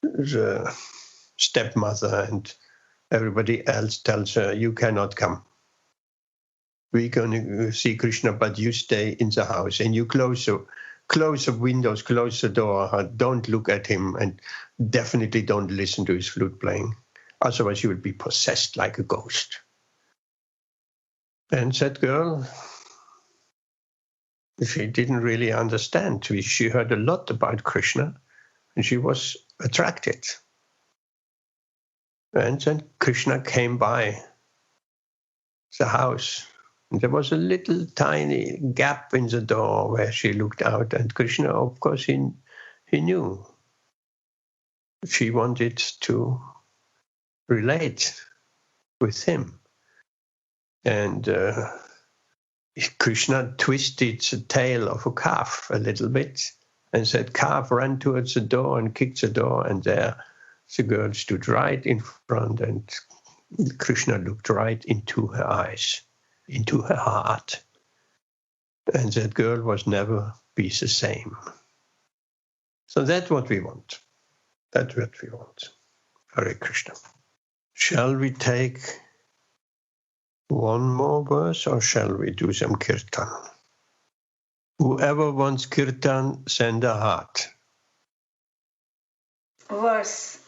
the stepmother and everybody else tells her, you cannot come. We're going to see Krishna, but you stay in the house and you close the windows, close the door, don't look at him, and definitely don't listen to his flute playing. Otherwise you will be possessed like a ghost. And that girl, she didn't really understand. She heard a lot about Krishna and she was attracted. And then Krishna came by the house. And there was a little tiny gap in the door where she looked out. And Krishna, of course, he knew. She wanted to relate with him. And Krishna twisted the tail of a calf a little bit and said, calf ran towards the door and kicked the door. And there the girl stood right in front, and Krishna looked right into her eyes, into her heart. And that girl was never be the same. So that's what we want. That's what we want. Hare Krishna. Shall we take one more verse or shall we do some kirtan? Whoever wants kirtan, send a heart. Verse.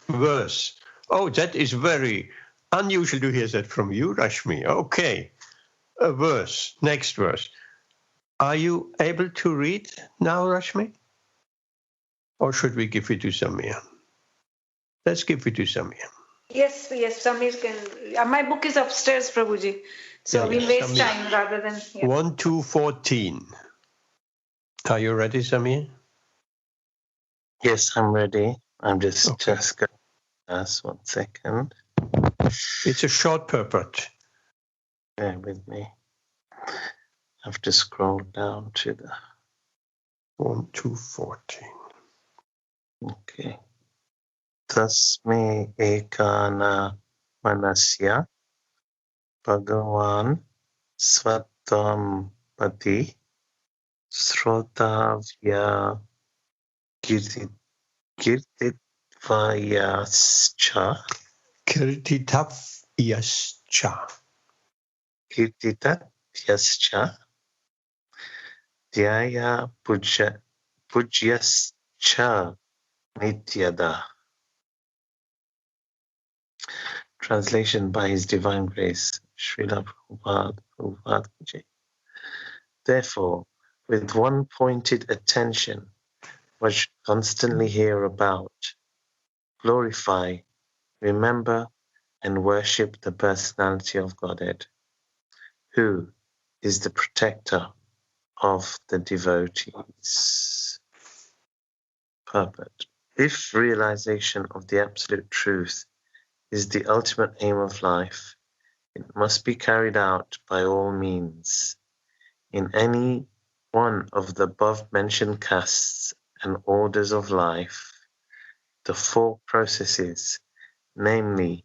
Verse. Oh, that is very unusual to hear that from you, Rashmi. Okay. A verse. Next verse. Are you able to read now, Rashmi? Or should we give it to Samir? Let's give it to Samir. Yes, Samir can. My book is upstairs, Prabhuji. So we'll waste Samir. time rather than. Yeah. 1, 2, 14. Are you ready, Samir? Yes, I'm ready. I'm just Okay. going to ask 1 second. It's a short purport. Bear with me. I have to scroll down to the... 1, 2, 14. Okay. Tasme ekana manasya Bhagavan svatam pati srotavya kirtitvayascha kirtitavyascha dhyaya pugyascha nityada. Translation by His Divine Grace, Srila Prabhupada. Therefore, with one pointed attention, one should constantly hear about, glorify, remember, and worship the personality of Godhead, who is the protector of the devotees. Purport. If realization of the absolute truth is the ultimate aim of life, it must be carried out by all means. In any one of the above-mentioned castes and orders of life, the 4 processes, namely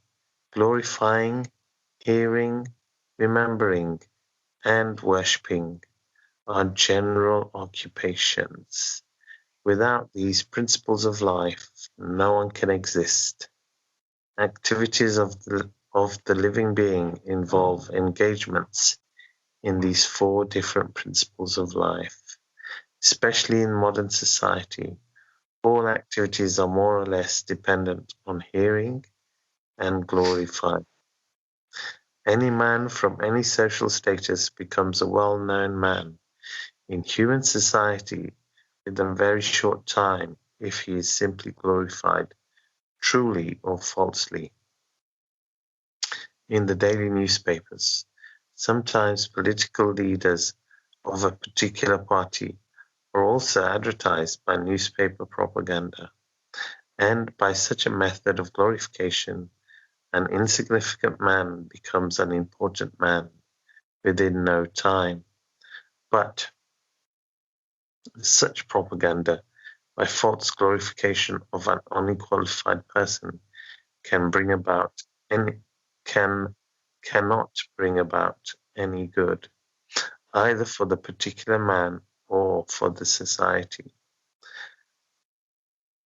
glorifying, hearing, remembering, and worshipping, are general occupations. Without these principles of life, no one can exist. Activities of the living being involve engagements in these 4 different principles of life. Especially in modern society, all activities are more or less dependent on hearing and glorifying. Any man from any social status becomes a well-known man in human society within a very short time if he is simply glorified, truly or falsely. in the daily newspapers. Sometimes political leaders of a particular party are also advertised by newspaper propaganda, and by such a method of glorification, an insignificant man becomes an important man within no time. But such propaganda by false glorification of an unqualified person cannot bring about any good, either for the particular man or for the society.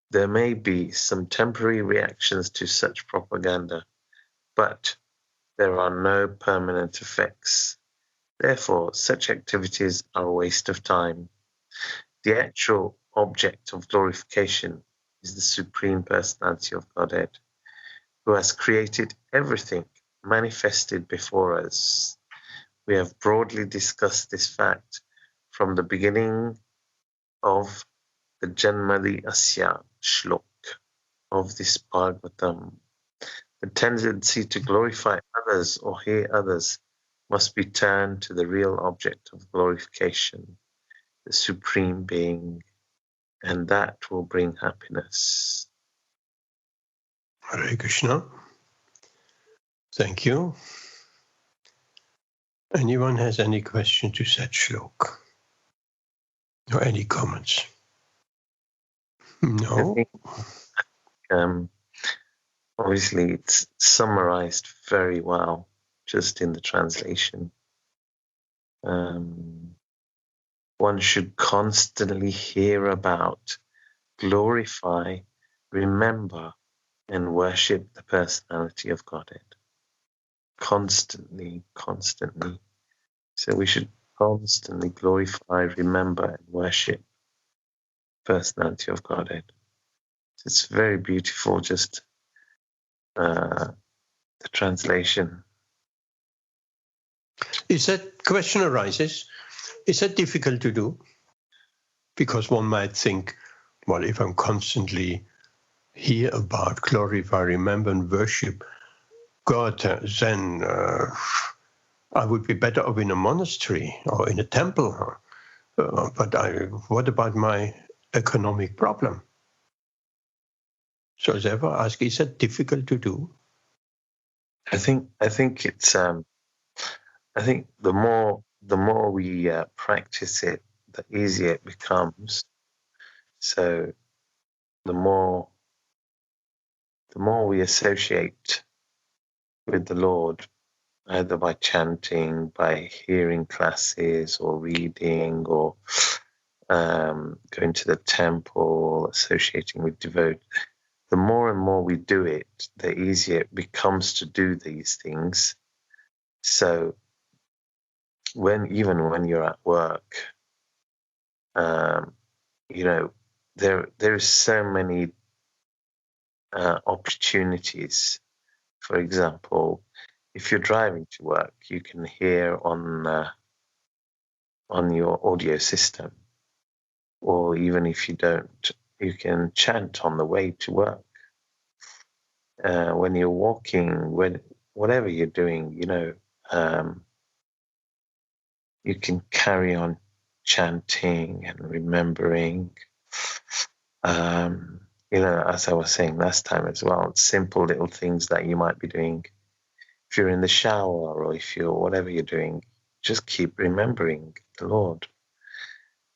There may be some temporary reactions to such propaganda, but there are no permanent effects. Therefore, such activities are a waste of time. The actual object of glorification is the Supreme Personality of Godhead, who has created everything manifested before us. We have broadly discussed this fact from the beginning of the Janmali Asya Shlok of this Bhagavatam. The tendency to glorify others or hear others must be turned to the real object of glorification, the Supreme Being, and that will bring happiness. Hare Krishna. Thank you. Anyone has any question to that shlok? Or any comments? No? I think, obviously, it's summarized very well just in the translation. One should constantly hear about, glorify, remember, and worship the personality of Godhead. Constantly. So we should constantly glorify, remember, and worship the personality of Godhead. It's very beautiful, just the translation. Is that question arises? Is that difficult to do? Because one might think, well, if I'm constantly hear about, glorify, remember, and worship God, then I would be better off in a monastery or in a temple. But what about my economic problem? So therefore, I ask, is that difficult to do? I think it's. I think the more we practice it, the easier it becomes. So the more we associate with the Lord, either by chanting, by hearing classes, or reading, or going to the temple, associating with devotees, the more and more we do it, the easier it becomes to do these things. So even when you're at work, there is so many opportunities. For example, if you're driving to work, you can hear on your audio system, or even if you don't, you can chant on the way to work. When you're walking, whatever you're doing, you can carry on chanting and remembering. As I was saying last time as well, simple little things that you might be doing. If you're in the shower, or if you're whatever you're doing, just keep remembering the Lord.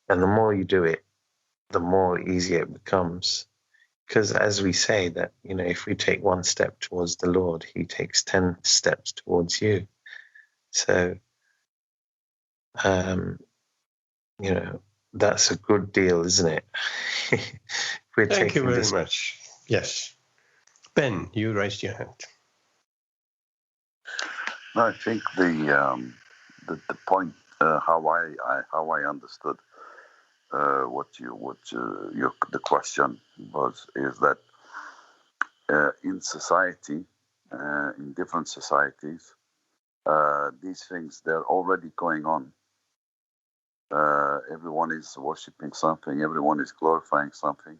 And the more you do it, the more easier it becomes. Because as we say that, if we take one step towards the Lord, he takes 10 steps towards you. So, that's a good deal, isn't it? Thank you very much. Yes. Ben, you raised your hand. I think the point, how I understood the question is that in society, in different societies, these things, they're already going on. Everyone is worshipping something. Everyone is glorifying something.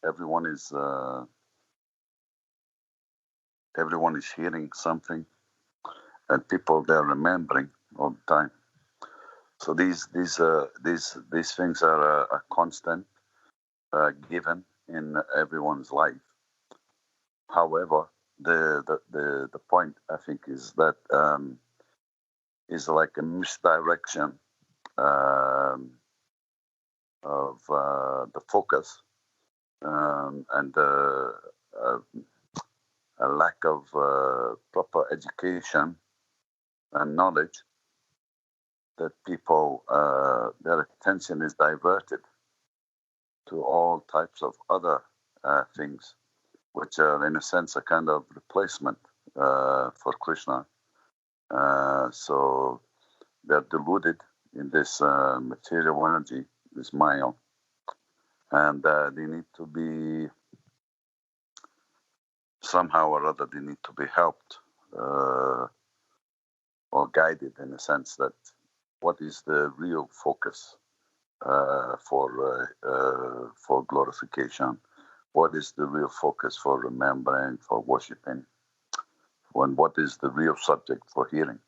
Everyone is everyone is hearing something, and people they're remembering all the time. So these things are a constant given in everyone's life. However, the point I think is that is like a misdirection of the focus and a lack of proper education and knowledge, that people their attention is diverted to all types of other things, which are in a sense a kind of replacement for Krishna. So they're deluded in this material energy, this maya, and they need to be somehow or other, they need to be helped or guided in the sense that what is the real focus for glorification? What is the real focus for remembering, for worshipping? What is the real subject for hearing?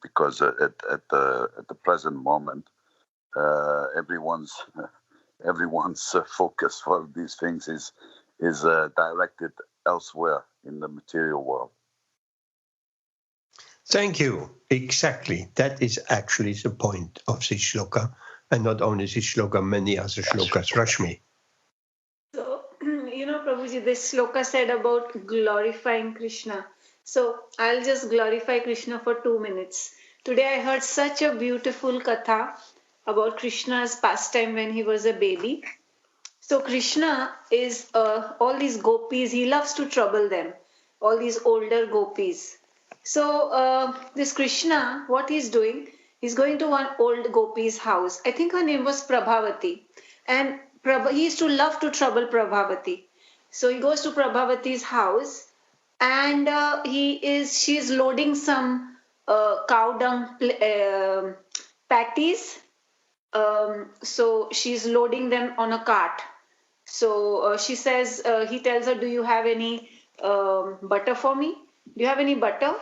Because at the present moment, everyone's focus for these things is directed elsewhere in the material world. Thank you. Exactly. That is actually the point of this shloka, and not only this shloka, many other shlokas. Rashmi. So, Prabhuji, this shloka said about glorifying Krishna. So, I'll just glorify Krishna for 2 minutes. Today I heard such a beautiful katha about Krishna's pastime when he was a baby. So, Krishna is all these gopis, he loves to trouble them, all these older gopis. So, this Krishna, what he's doing, he's going to one old gopi's house. I think her name was Prabhavati. And he used to love to trouble Prabhavati. So he goes to Prabhavati's house, and she is loading some cow dung patties. So she's loading them on a cart. So she says, he tells her, "Do you have any butter for me? Do you have any butter?"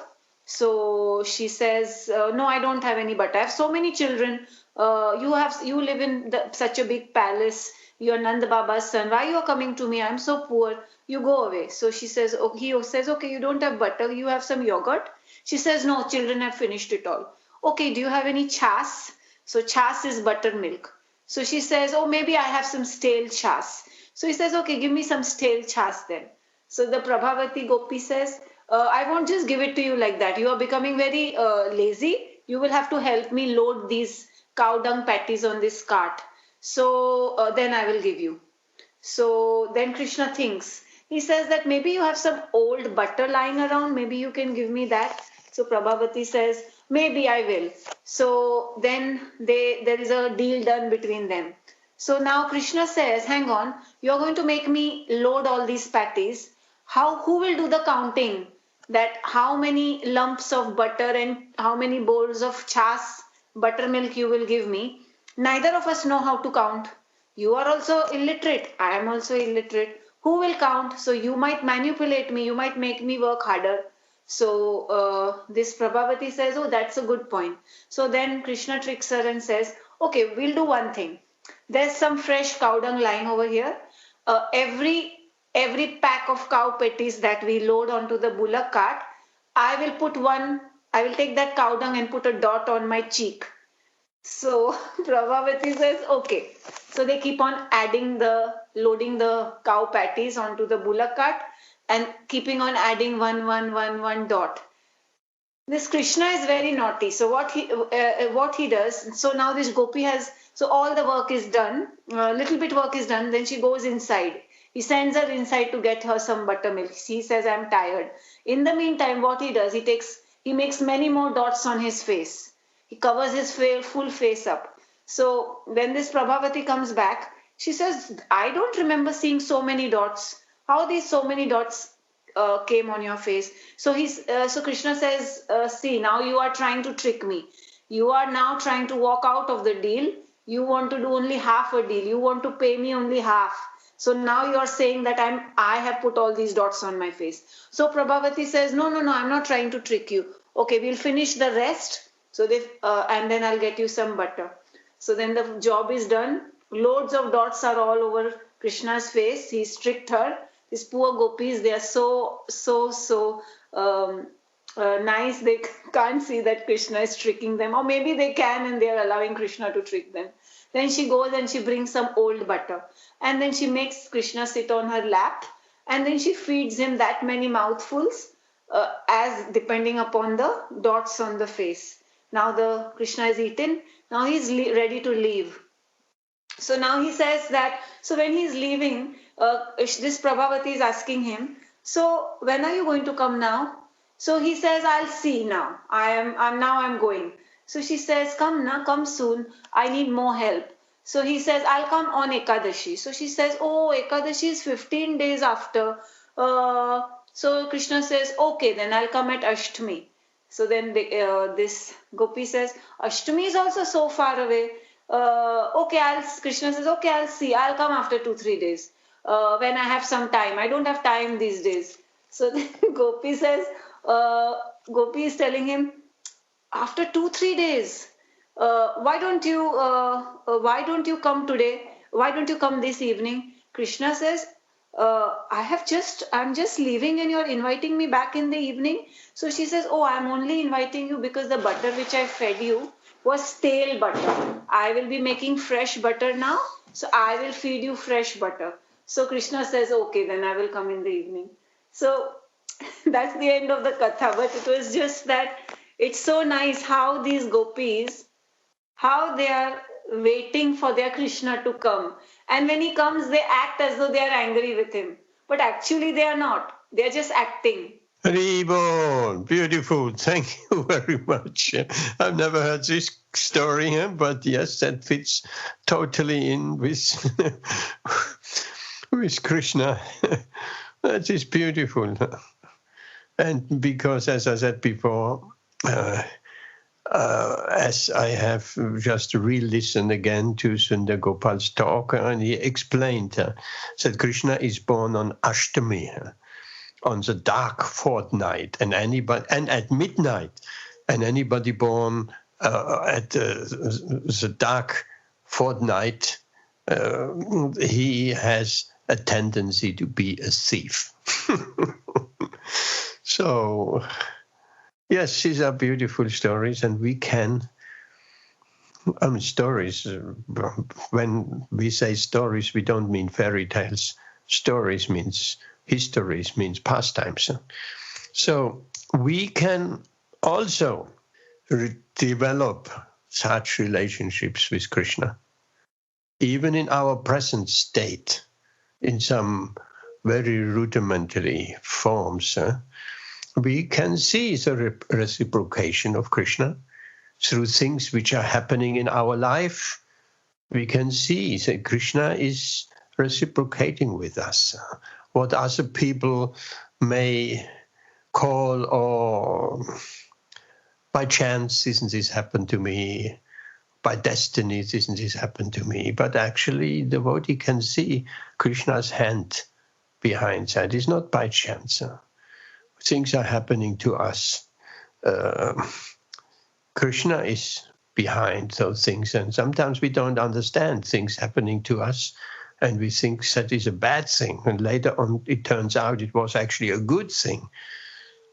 So she says, "No, I don't have any butter. I have so many children. You live in such a big palace. You're Nanda Baba's son. Why you are coming to me? I'm so poor. You go away." So she says, he says, "Okay, you don't have butter. You have some yogurt." She says, "No, children have finished it all." "Okay, do you have any chas?" So chas is buttermilk. So she says, "Oh, maybe I have some stale chas." So he says, "Okay, give me some stale chas then." So the Prabhavati Gopi says, "I won't just give it to you like that. You are becoming very lazy. You will have to help me load these cow dung patties on this cart. So then I will give you." So then Krishna thinks. He says that maybe you have some old butter lying around. Maybe you can give me that. So Prabhavati says, "Maybe I will." So then there is a deal done between them. So now Krishna says, "Hang on, you're going to make me load all these patties. Who will do the counting? That how many lumps of butter and how many bowls of chas, buttermilk you will give me? Neither of us know how to count. You are also illiterate. I am also illiterate. Who will count? So you might manipulate me. You might make me work harder." So this Prabhavati says, "Oh, that's a good point." So then Krishna tricks her and says, "Okay, we'll do one thing. There's some fresh cow dung lying over here. Every pack of cow patties that we load onto the bullock cart, I will take that cow dung and put a dot on my cheek." So Prabhavati says, "Okay." So they keep on loading the cow patties onto the bullock cart and keeping on adding one dot. This Krishna is very naughty. So what he does, so now this gopi so all the work is done, little bit work is done, then she goes inside. He sends her inside to get her some buttermilk. He says, "I'm tired." In the meantime, what he does, he makes many more dots on his face. He covers his full face up. So when this Prabhavati comes back, she says, "I don't remember seeing so many dots. How these so many dots came on your face?" So Krishna says, "See, now you are trying to trick me. You are now trying to walk out of the deal. You want to do only half a deal. You want to pay me only half. So now you are saying that I have put all these dots on my face. So Prabhavati says, no, I'm not trying to trick you. Okay, we'll finish the rest. So and then I'll get you some butter. So then the job is done. Loads of dots are all over Krishna's face. He's tricked her. These poor gopis, they are so nice. They can't see that Krishna is tricking them, or maybe they can and they are allowing Krishna to trick them. Then she goes and she brings some old butter, and then she makes Krishna sit on her lap, and then she feeds him that many mouthfuls as depending upon the dots on the face. Now the Krishna is eaten. Now he's ready to leave. So now he says that, so when he's leaving, this Prabhavati is asking him, so when are you going to come now? So he says, I'll see now. I'm going. So she says, come soon. I need more help. So he says, I'll come on Ekadashi. So she says, oh, Ekadashi is 15 days after. So Krishna says, okay, then I'll come at Ashtami. So then this Gopi says, Ashtami is also so far away. Krishna says, okay, I'll see. I'll come after 2-3 days when I have some time. I don't have time these days. So then Gopi says, Gopi is telling him, after 2-3 days, why don't you come today? Why don't you come this evening? Krishna says, I'm just leaving and you're inviting me back in the evening. So she says, oh, I'm only inviting you because the butter which I fed you was stale butter. I will be making fresh butter now, so I will feed you fresh butter. So Krishna says, okay, then I will come in the evening. So that's the end of the katha, but it was just that it's so nice how these gopis, how they are waiting for their Krishna to come. And when he comes, they act as though they are angry with him. But actually they are not. They are just acting. Haribol, beautiful. Thank you very much. I've never heard this story, but yes, that fits totally in with, with Krishna. That is beautiful. And because, as I said before, as I have just re-listened again to Sundar Gopal's talk, and he explained that Krishna is born on Ashtami, on the dark fortnight, and at midnight, and anybody born at the dark fortnight, he has a tendency to be a thief. So, yes, these are beautiful stories, and we can. Stories. When we say stories, we don't mean fairy tales. Stories means histories, means pastimes. So we can also develop such relationships with Krishna, even in our present state, in some very rudimentary forms. We can see the reciprocation of Krishna through things which are happening in our life. We can see that Krishna is reciprocating with us. What other people may call, or by chance, isn't this happened to me? By destiny, isn't this happened to me? But actually, the devotee can see Krishna's hand behind that. It's not by chance. Things are happening to us. Krishna is behind those things, and sometimes we don't understand things happening to us, and we think that is a bad thing, and later on it turns out it was actually a good thing.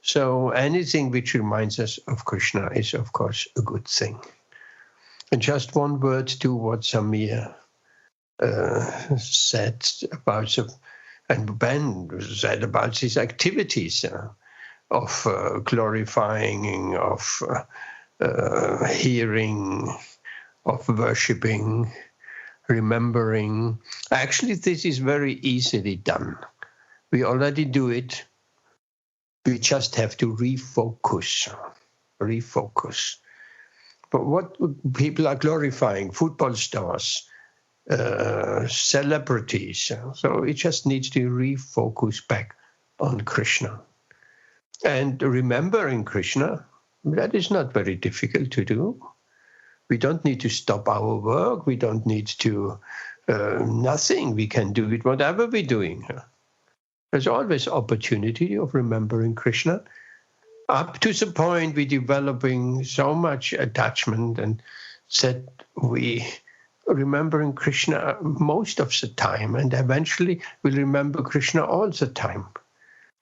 So anything which reminds us of Krishna is, of course, a good thing. And just one word to what Samir said about and Ben said about these activities of glorifying, of hearing, of worshipping, remembering. Actually, this is very easily done. We already do it. We just have to refocus. But what people are glorifying? Football stars, celebrities. So it just needs to refocus back on Krishna. And remembering Krishna, that is not very difficult to do. We don't need to stop our work. We don't need to nothing. We can do it whatever we're doing. There's always opportunity of remembering Krishna. Up to the point we're developing so much attachment and that we remembering Krishna most of the time, and eventually we'll remember Krishna all the time.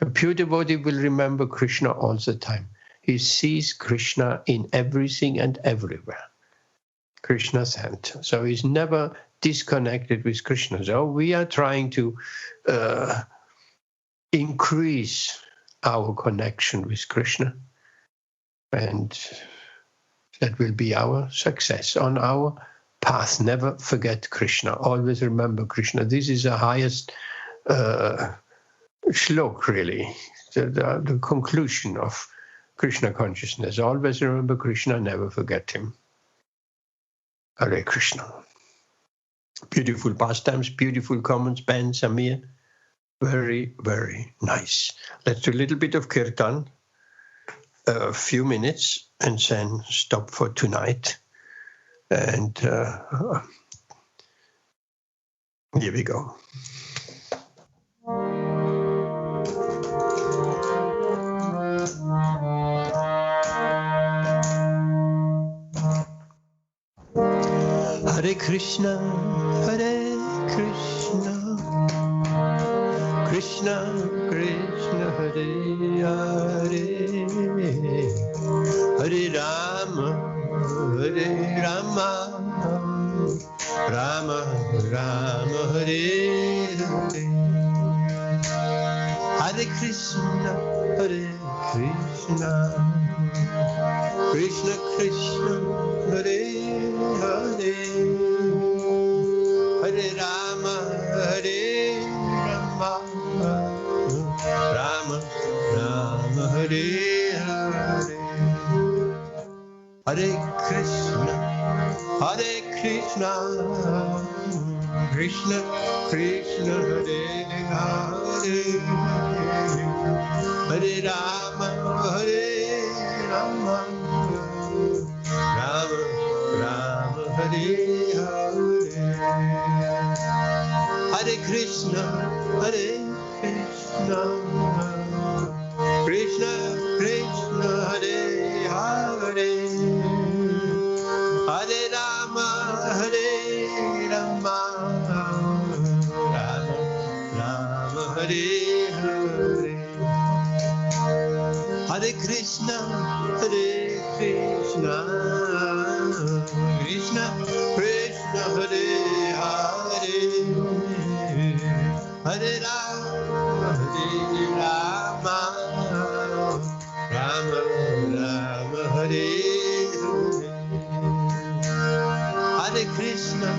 A pure devotee will remember Krishna all the time. He sees Krishna in everything and everywhere. Krishna's hand. So he's never disconnected with Krishna. So we are trying to increase our connection with Krishna, and that will be our success on our path. Never forget Krishna. Always remember Krishna. This is the highest shlok, really, the conclusion of Krishna consciousness. Always remember Krishna, never forget him. Hare Krishna. Beautiful pastimes, beautiful comments, Ben, Samir. Very, very nice. Let's do a little bit of Kirtan, a few minutes, and then stop for tonight. And here we go. Hare Krishna, Hare Krishna, Krishna Krishna, Hare Hare, Hare Rama, Hare Rama, Rama Rama, Hare Hare, Hare Krishna, Hare Krishna, Krishna Krishna, Hare Hare, Hare Rama, Hare Rama, Rama Rama, Hare Hare, Hare Krishna, Krishna Krishna, Hare Hare, Hare Rama, Hare Rama, Rama Rama, Hare Hare, Hare Krishna, Krishna Krishna, Hare Hare, Hare Rama, Hare Rama, Rama Rama, Hare Hare, Hare Krishna, Krishna Krishna, Hare Hare, Hare Rama, Rama Rama, Hare Hare, Hare Krishna,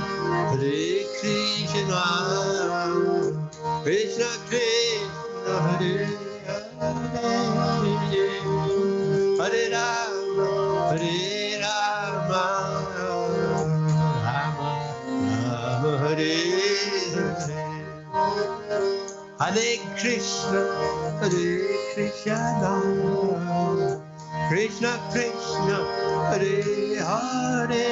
Krishna Krishna, Hare Hare, Hare Rama, Rama Rama, Hare Hare, Hare Krishna, Krishna Krishna, Hare Hare,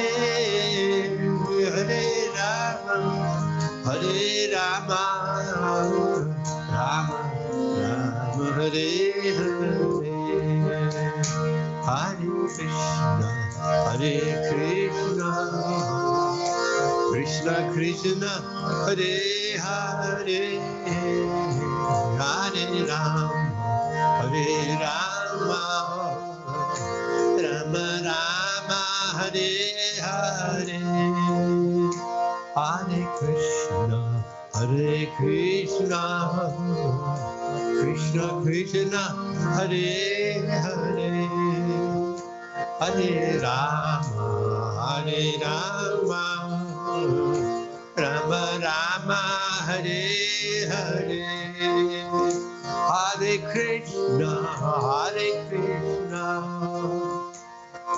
Hare Rama, Rama Rama, Hare Hare, Hare Krishna, Krishna Krishna, Hare Hare, Hare Rama, Rama Rama, Hare Hare, Hare Krishna, Krishna Krishna, Hare Hare, Hare Rama, Rama Rama, Hare Hare, Hare Krishna,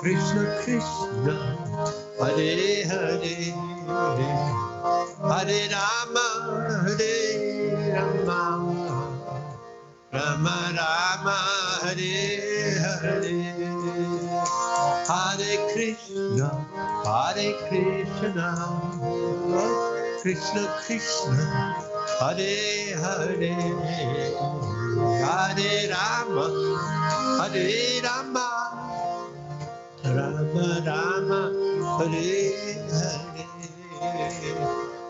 Krishna Krishna, Hare Hare, Hare Rama, Rama Rama, Hare Hare, Hare Krishna, Hare Krishna, Krishna Krishna, Hare Hare, Hare Rama, Hare Rama, Rama Rama, Hare Hare.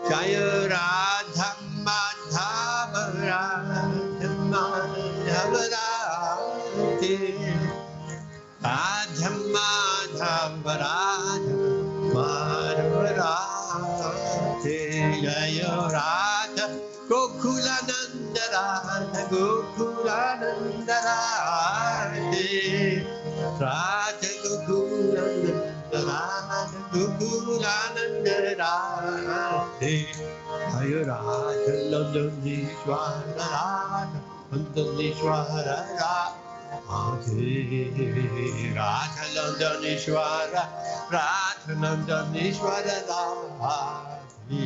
Jaya Radha Madhava Radha Madhava Radhe, Radha Madhava Radha Madhava Radhe. Jaya Radha Gokulananda Radha Gokulananda Radhe, Radha Gokulananda Radha Gokulananda Radhe. Jaya Radha Nandamnishwara Radha Nandamnishwara Radhe, Radha Nandamnishwara Radha Nandamnishwara Radhe.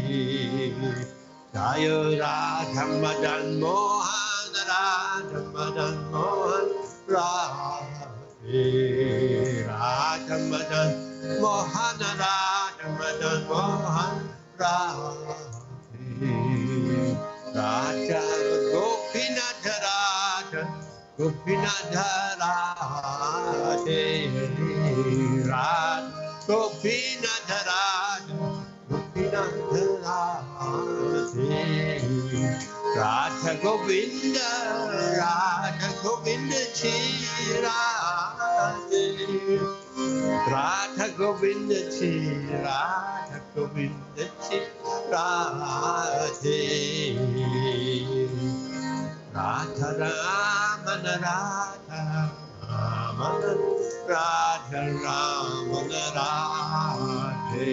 Jaya Radha Madan Mohan Radha Madan Mohan Radhe, Radha Madan Mohan Radha Madan Mohan Radhe. Radha Gopinath Radha Gopinath Radhe, Radha Gopinath Radha Gopinath Radhe. Radha Govinda Radha Govinda Chi Radhe, Radha Govinda Chi Radha Govinda Chi Radhe. Radha Ramana Radha Ramana Radha Ramana Radhe,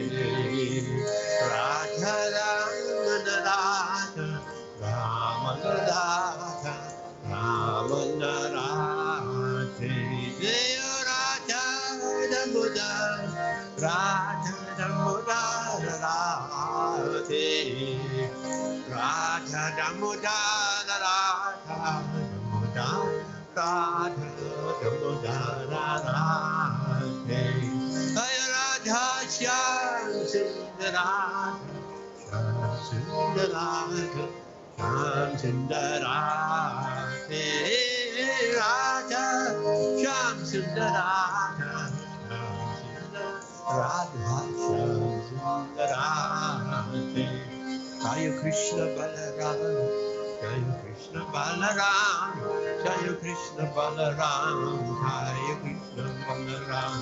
Radha Ramana Radha Ramana Radha Ramana Radhe. Jaya Radha Damodar Radha Damodar Radhe, Radha Damodar Radha Damodar Radha Damodar Radhe. Jaya Radha Shyam Sundar Radha Shyam Sundar Radha Shyam Sundar Radhe, Radha Shyam Sundar Radha Radha Shyam Sundar Radhe. Jaya Krishna Balaram, Jaya Krishna Balaram, Jaya Krishna Balaram, Jaya Krishna Balaram,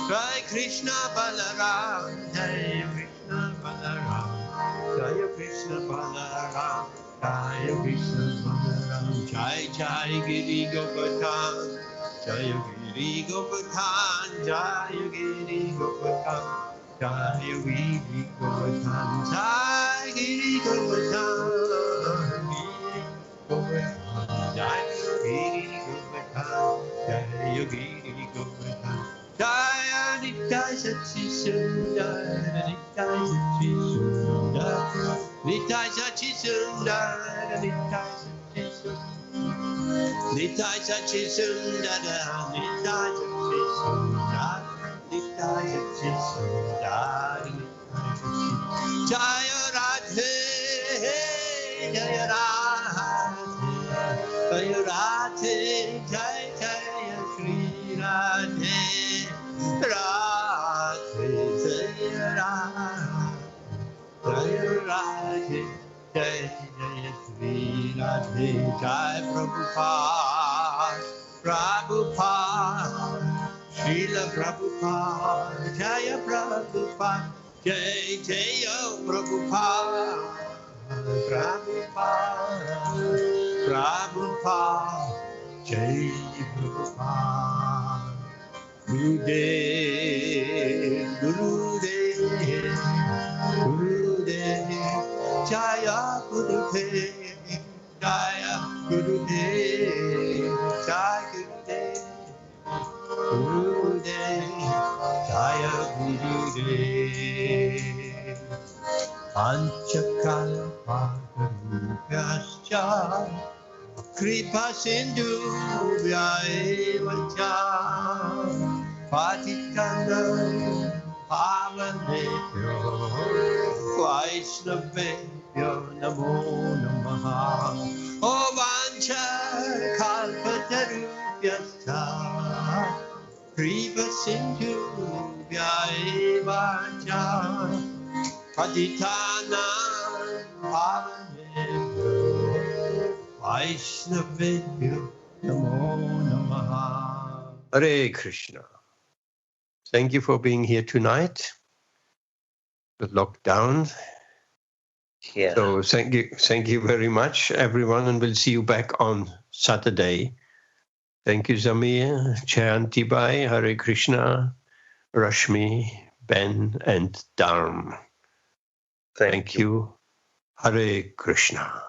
Jaya Krishna Balaram, Jaya Krishna Balaram, Jaya Krishna Balaram, Jaya Krishna Balaram. Jai Jai Giri Govardhan, Jaya Giri Govardhan, Jaya Giri Govardhan, Jaya Giri Govardhan, Jaya Giri Govardhan, Jaya Giri Govardhan, Jaya Giri Govardhan, Jaya Nitai Sachi Sundar, Nitai Sachi Sundar, Nitai Sachi Sundar, Nitai Sachi Sundar, Nitai Sachi Sundar, Nitai Sachi Sundar, Nitai Sachi Sundar, Jaya Radhe, Jaya Radhe, Jaya Radhe, Jaya Jaya Shri Radhe, Radhe Jaya Radhe, Jaya Radhe, Jaya Jaya Shri Radhe. Jai Prabhupada, Prabhupada, Srila Prabhupada, Jaya Prabhupada, Jai Jaya Prabhupada, Prabhupada, Prabhupada, Jai Prabhupada. Gurudev, Gurudev, Gurudev, Jaya Gurudev, Jaya Gurudev, Jaya Gurudev, Gurudev, Jaya Gurudev. Panchakalpatarubhyascha Kripa Sindhu Vyaivacha Patitanam Pavanebhyo Vaishnavebhyo Namo Namaha. O Vancha Kalpatarubhyascha Kriva Sindhu Vyaivacha Paditana Pavanebhyo Vaishnavebhyo Namo Namaha. Hare Krishna. Thank you for being here tonight. The lockdown. Yeah. So thank you very much, everyone, and we'll see you back on Saturday. Thank you, Zamir, Chayanti Bai, Hare Krishna, Rashmi, Ben, and Dharm. Thank you. Hare Krishna.